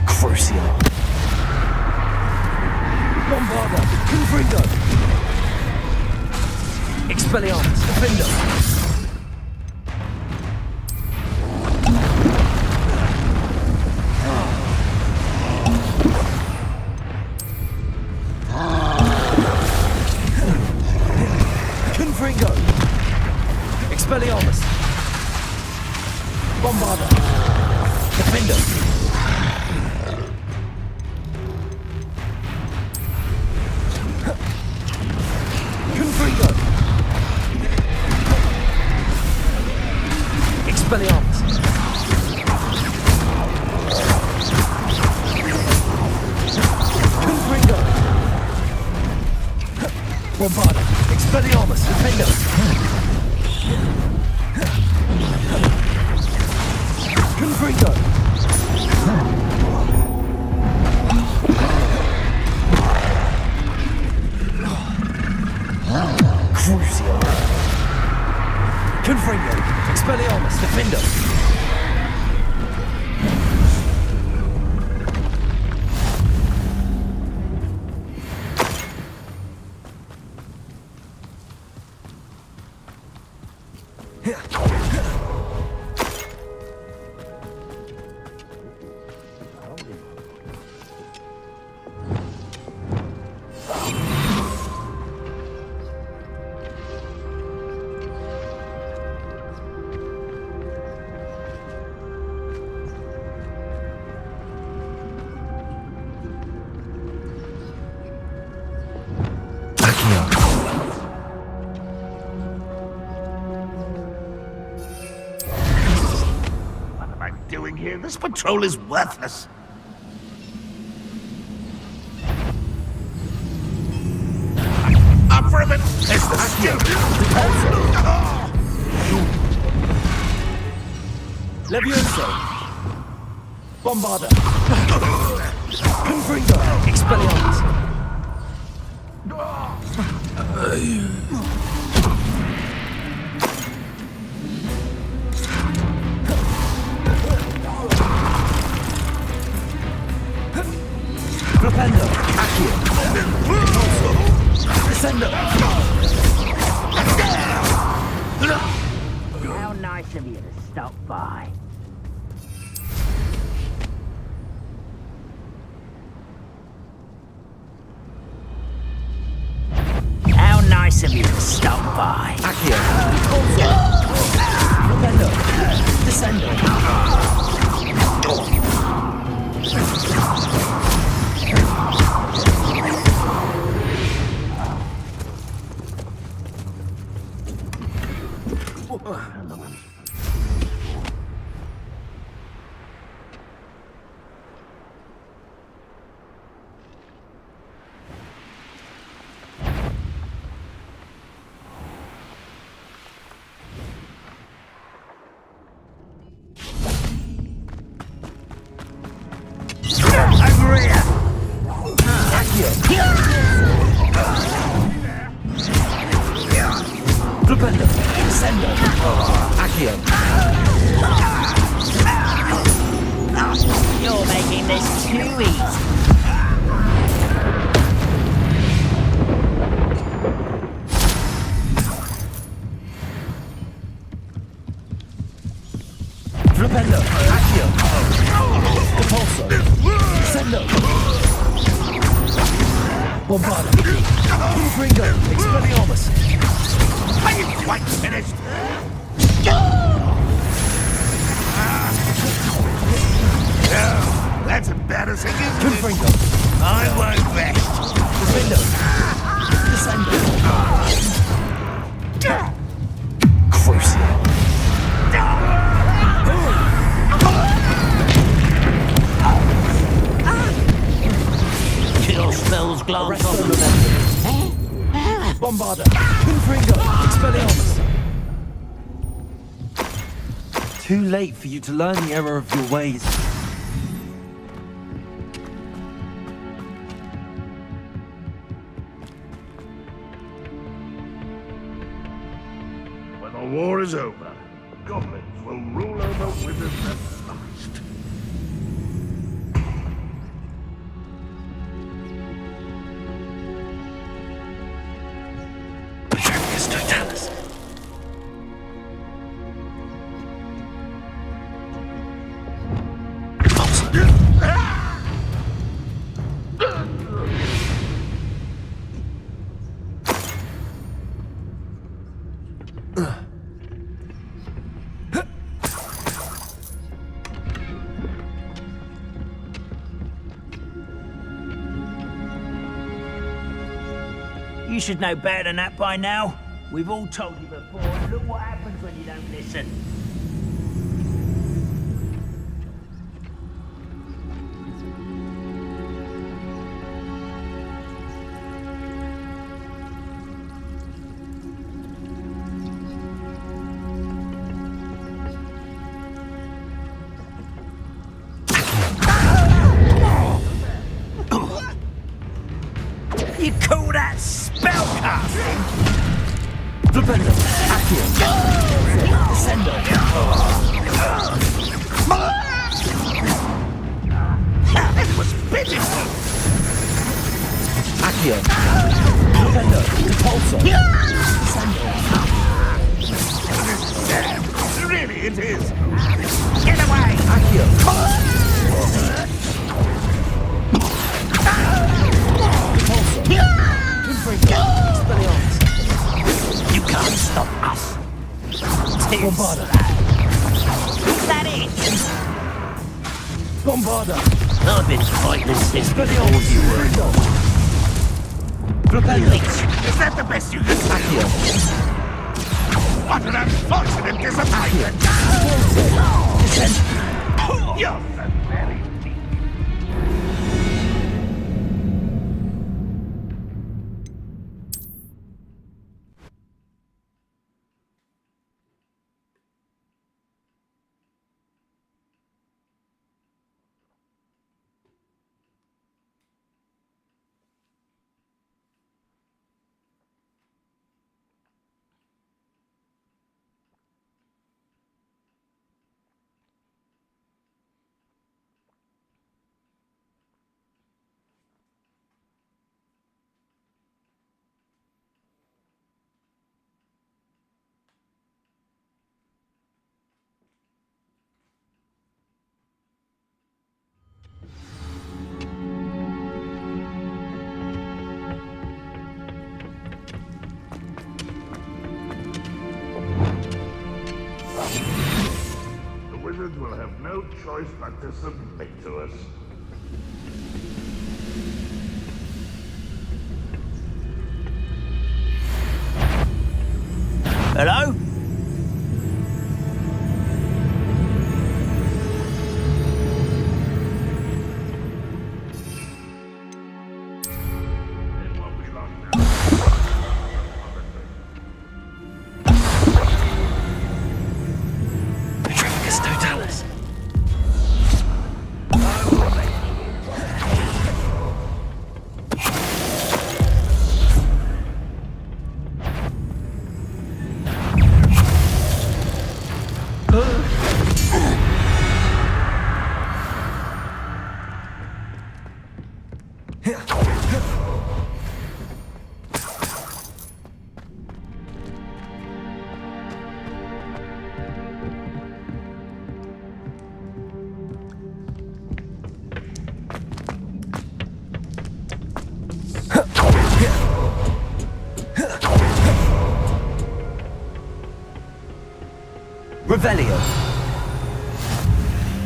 Crucial. Bombarda. Confringo. Expelliarmus. Defendo. Confringo. Expelliarmus. Bombarda. Defender. Confringo. Expelliarmus. Confringo. Bombarda. Expelliarmus. Defender. Confringo. Crucial. Confringo. Expelliarmus. Defender. What am I doing here? This patrol is worthless. Up for a minute. It's the stupid. Levioso. Bombarda. Confringo. Expelliarmus. Propendo. Accio. Descendo. How nice of you to stop by. How nice of you to stop by. Accio. Flipendo. Descendo. Over here! Flipendo. Descendo. Accio. You're making this too easy. Flipendo. Accio. Repulso. Descendo. Bombarda. Confringo. Expelliarmus. Are you quite finished? Oh, that's embarrassing, isn't it? Confringo. I won't rest. Defendo. Descendo. Crucio. Kill spells glance Arresto on momentum. Bombarda. Confringo. Expelliarmus. Too late for you to learn the error of your ways. When the war is over, goblins will rule over wizards at last. You should know better than that by now. We've all told you before, and look what happens when you don't listen. You call that spellcasting? Flipendo. Accio. Descendo. That was pitiful! Accio. Flipendo. Repulso. Descendo. Really, it is. Get away! Accio. You can't stop us. Bombarda. Is that it? Bombarda. I've been fighting since before Expelliarmus. you were. Flipendo. Is that the best you can do? Accio. What an unfortunate disappointment! You're so very weak. will have no choice but to submit to us. Hello? Petrificus totalis. Revelio.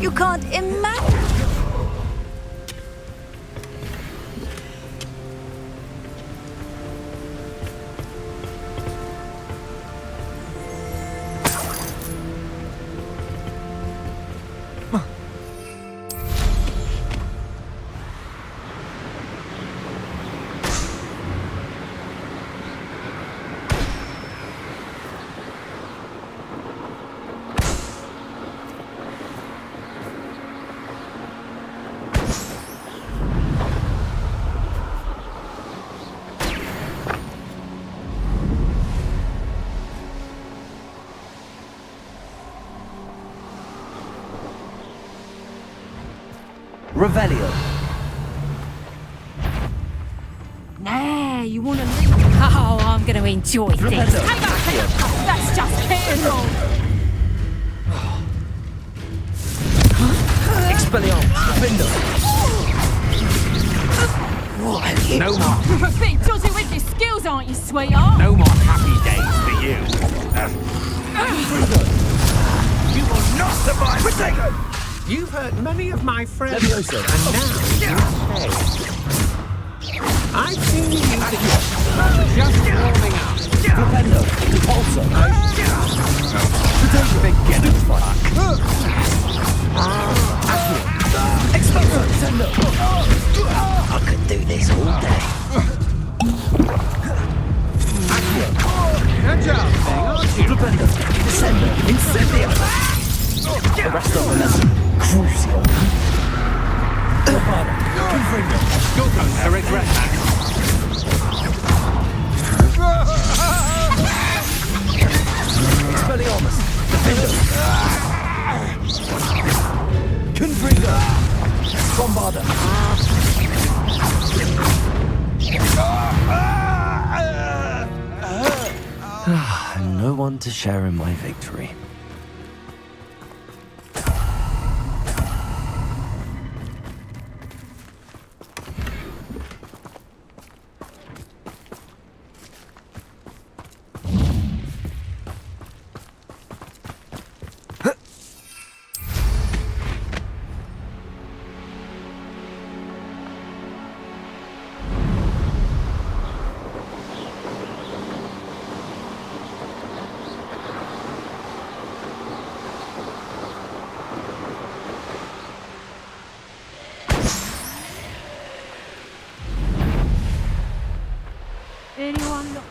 You can't imagine. Revelio. Nah, you want to live? Oh, I'm going to enjoy this. Hang on. That's just painful. Expelliarmus. Defender. No more. A bit dodgy with your skills, aren't you, sweetheart? No more happy days for you. You will not survive. Protego! You've hurt many of my friends. Levioso. And now you pay. I've seen you use it. Just warming up. Flipendo. Repulso. Protego. Big get it. Expulso. Descendo. I could do this all day. Good job, thing, aren't you? Flipendo. Descendo. Incendio. The rest of the lesson. Crucial. Lopana. Confringo. Go, I regret that. Expelliarmus. Defender. Confringo. Bombarda. No one to share in my victory.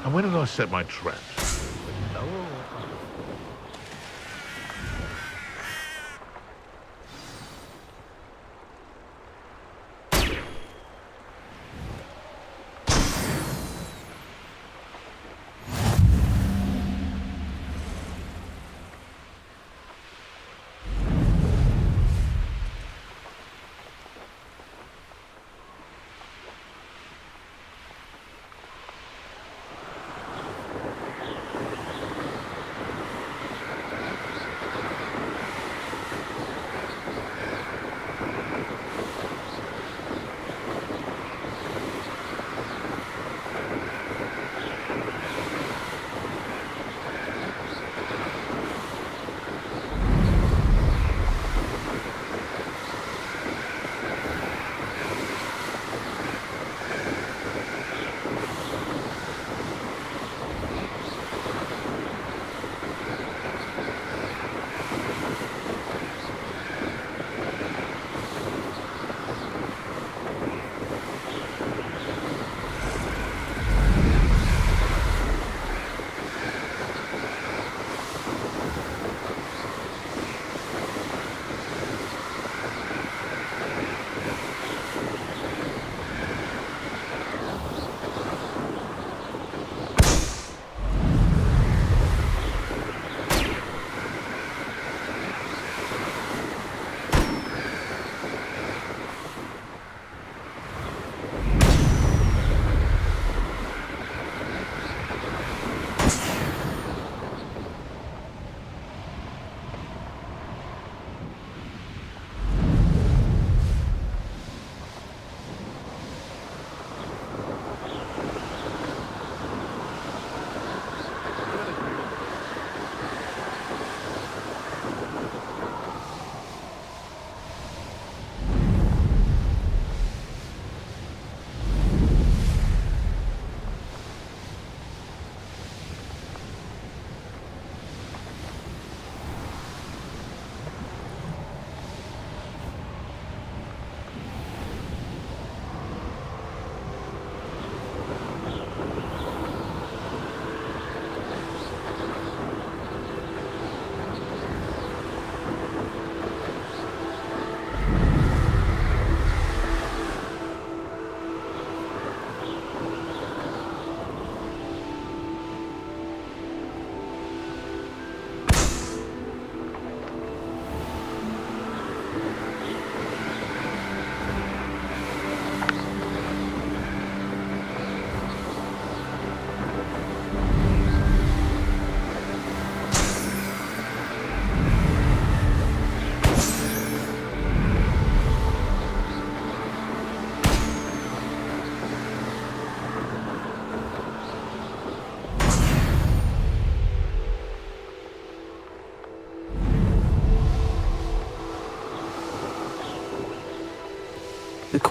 And where did I set my traps?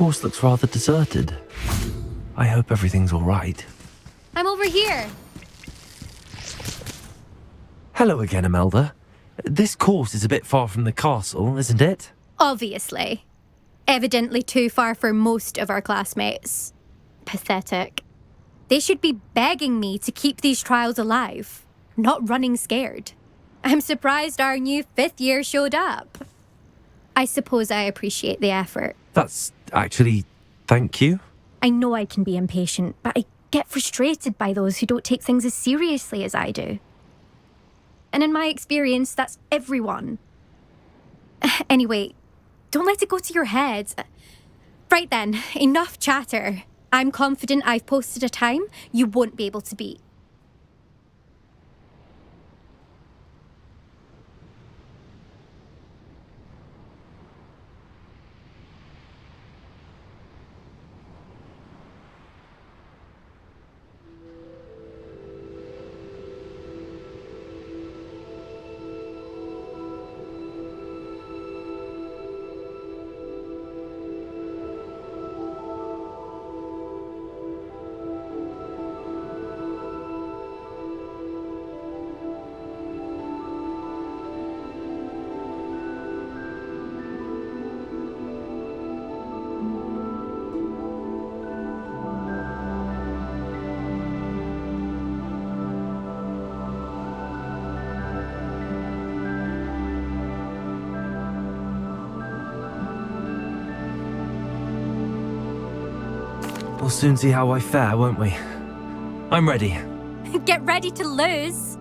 course looks rather deserted. I hope everything's all right. I'm over here. Hello again, Imelda. This course is a bit far from the castle, isn't it? Obviously. Evidently too far for most of our classmates. Pathetic. They should be begging me to keep these trials alive, not running scared. I'm surprised our new 5th year showed up. I suppose I appreciate the effort. That's actually... thank you. I know I can be impatient, but I get frustrated by those who don't take things as seriously as I do. And in my experience, that's everyone. Anyway, don't let it go to your head. Right then, enough chatter. I'm confident I've posted a time you won't be able to beat. We'll soon see how I fare, won't we? I'm ready. Get ready to lose.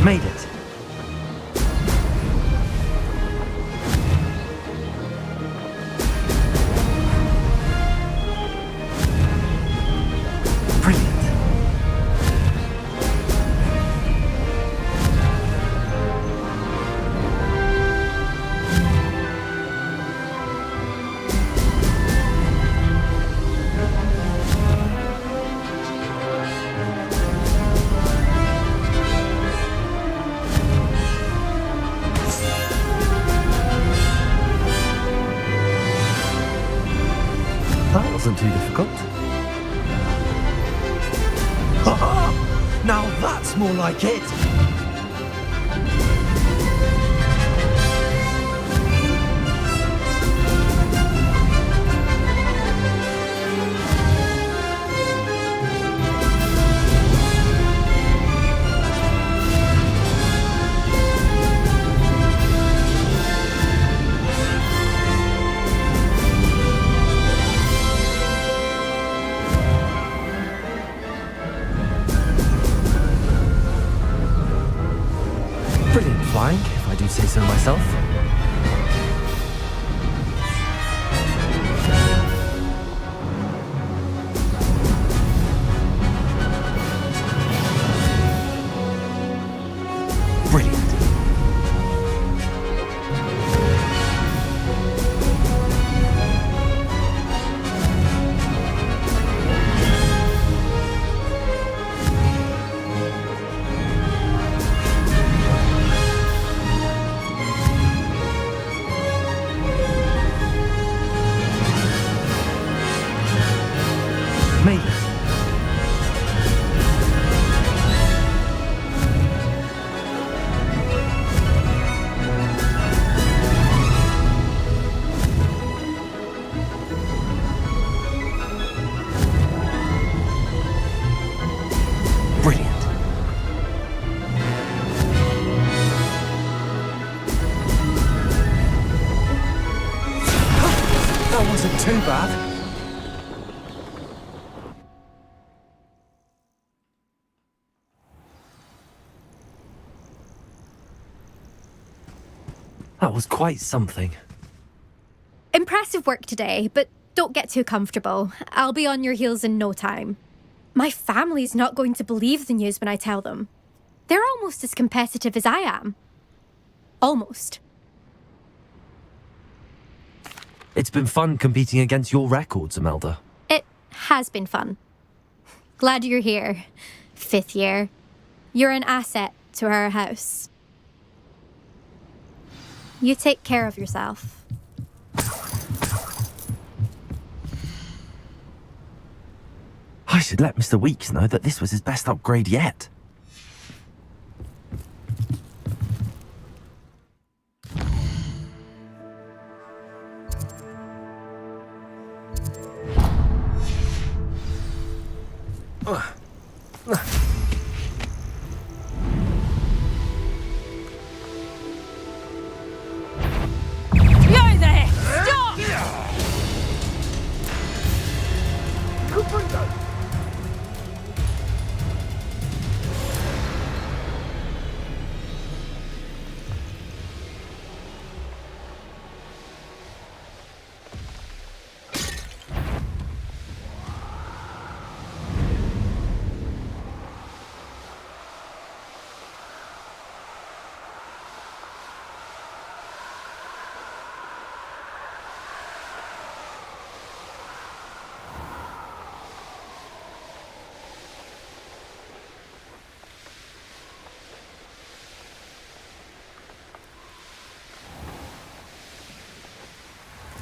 Made it. That wasn't too difficult. Now that's more like it! Brilliant flying, if I do say so myself. Brilliant. Made it. Brilliant. That wasn't too bad. That was quite something. Impressive work today, but don't get too comfortable. I'll be on your heels in no time. My family's not going to believe the news when I tell them. They're almost as competitive as I am. Almost. It's been fun competing against your records, Imelda. It has been fun. Glad you're here, 5th year. You're an asset to our house. You take care of yourself. I should let Mr. Weeks know that this was his best upgrade yet. You there! Stop!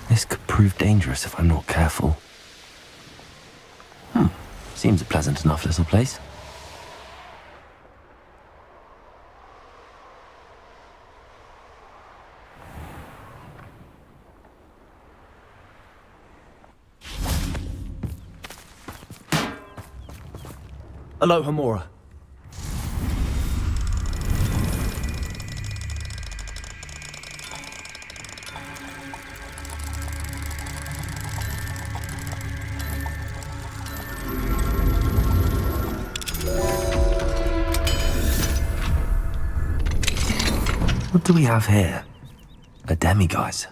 This could prove dangerous if I'm not careful. Seems a pleasant enough little place. Aloha, Mora. What do we have here? A demiguise.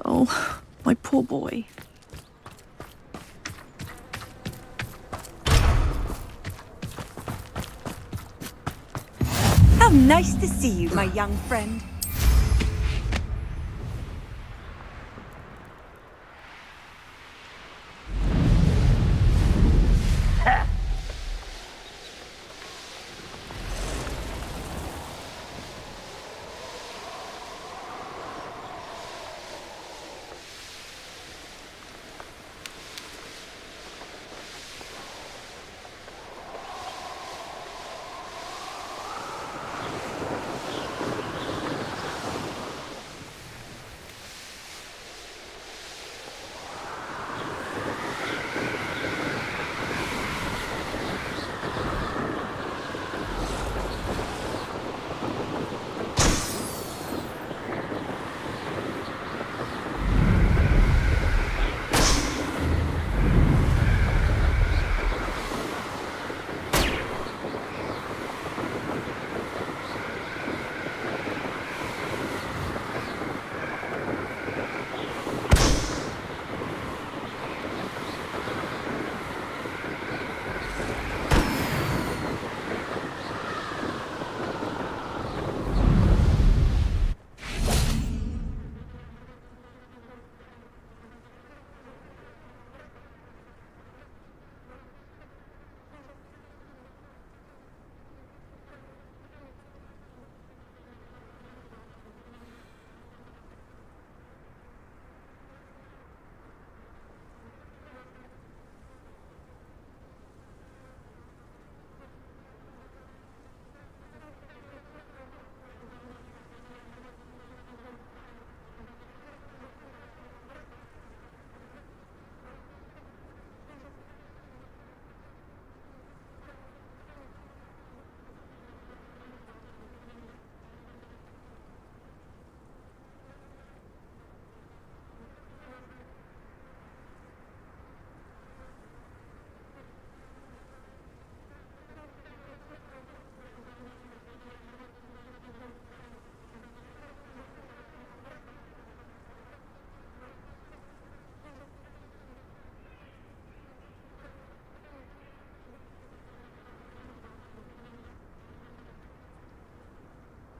Oh, my poor boy. How nice to see you, my young friend.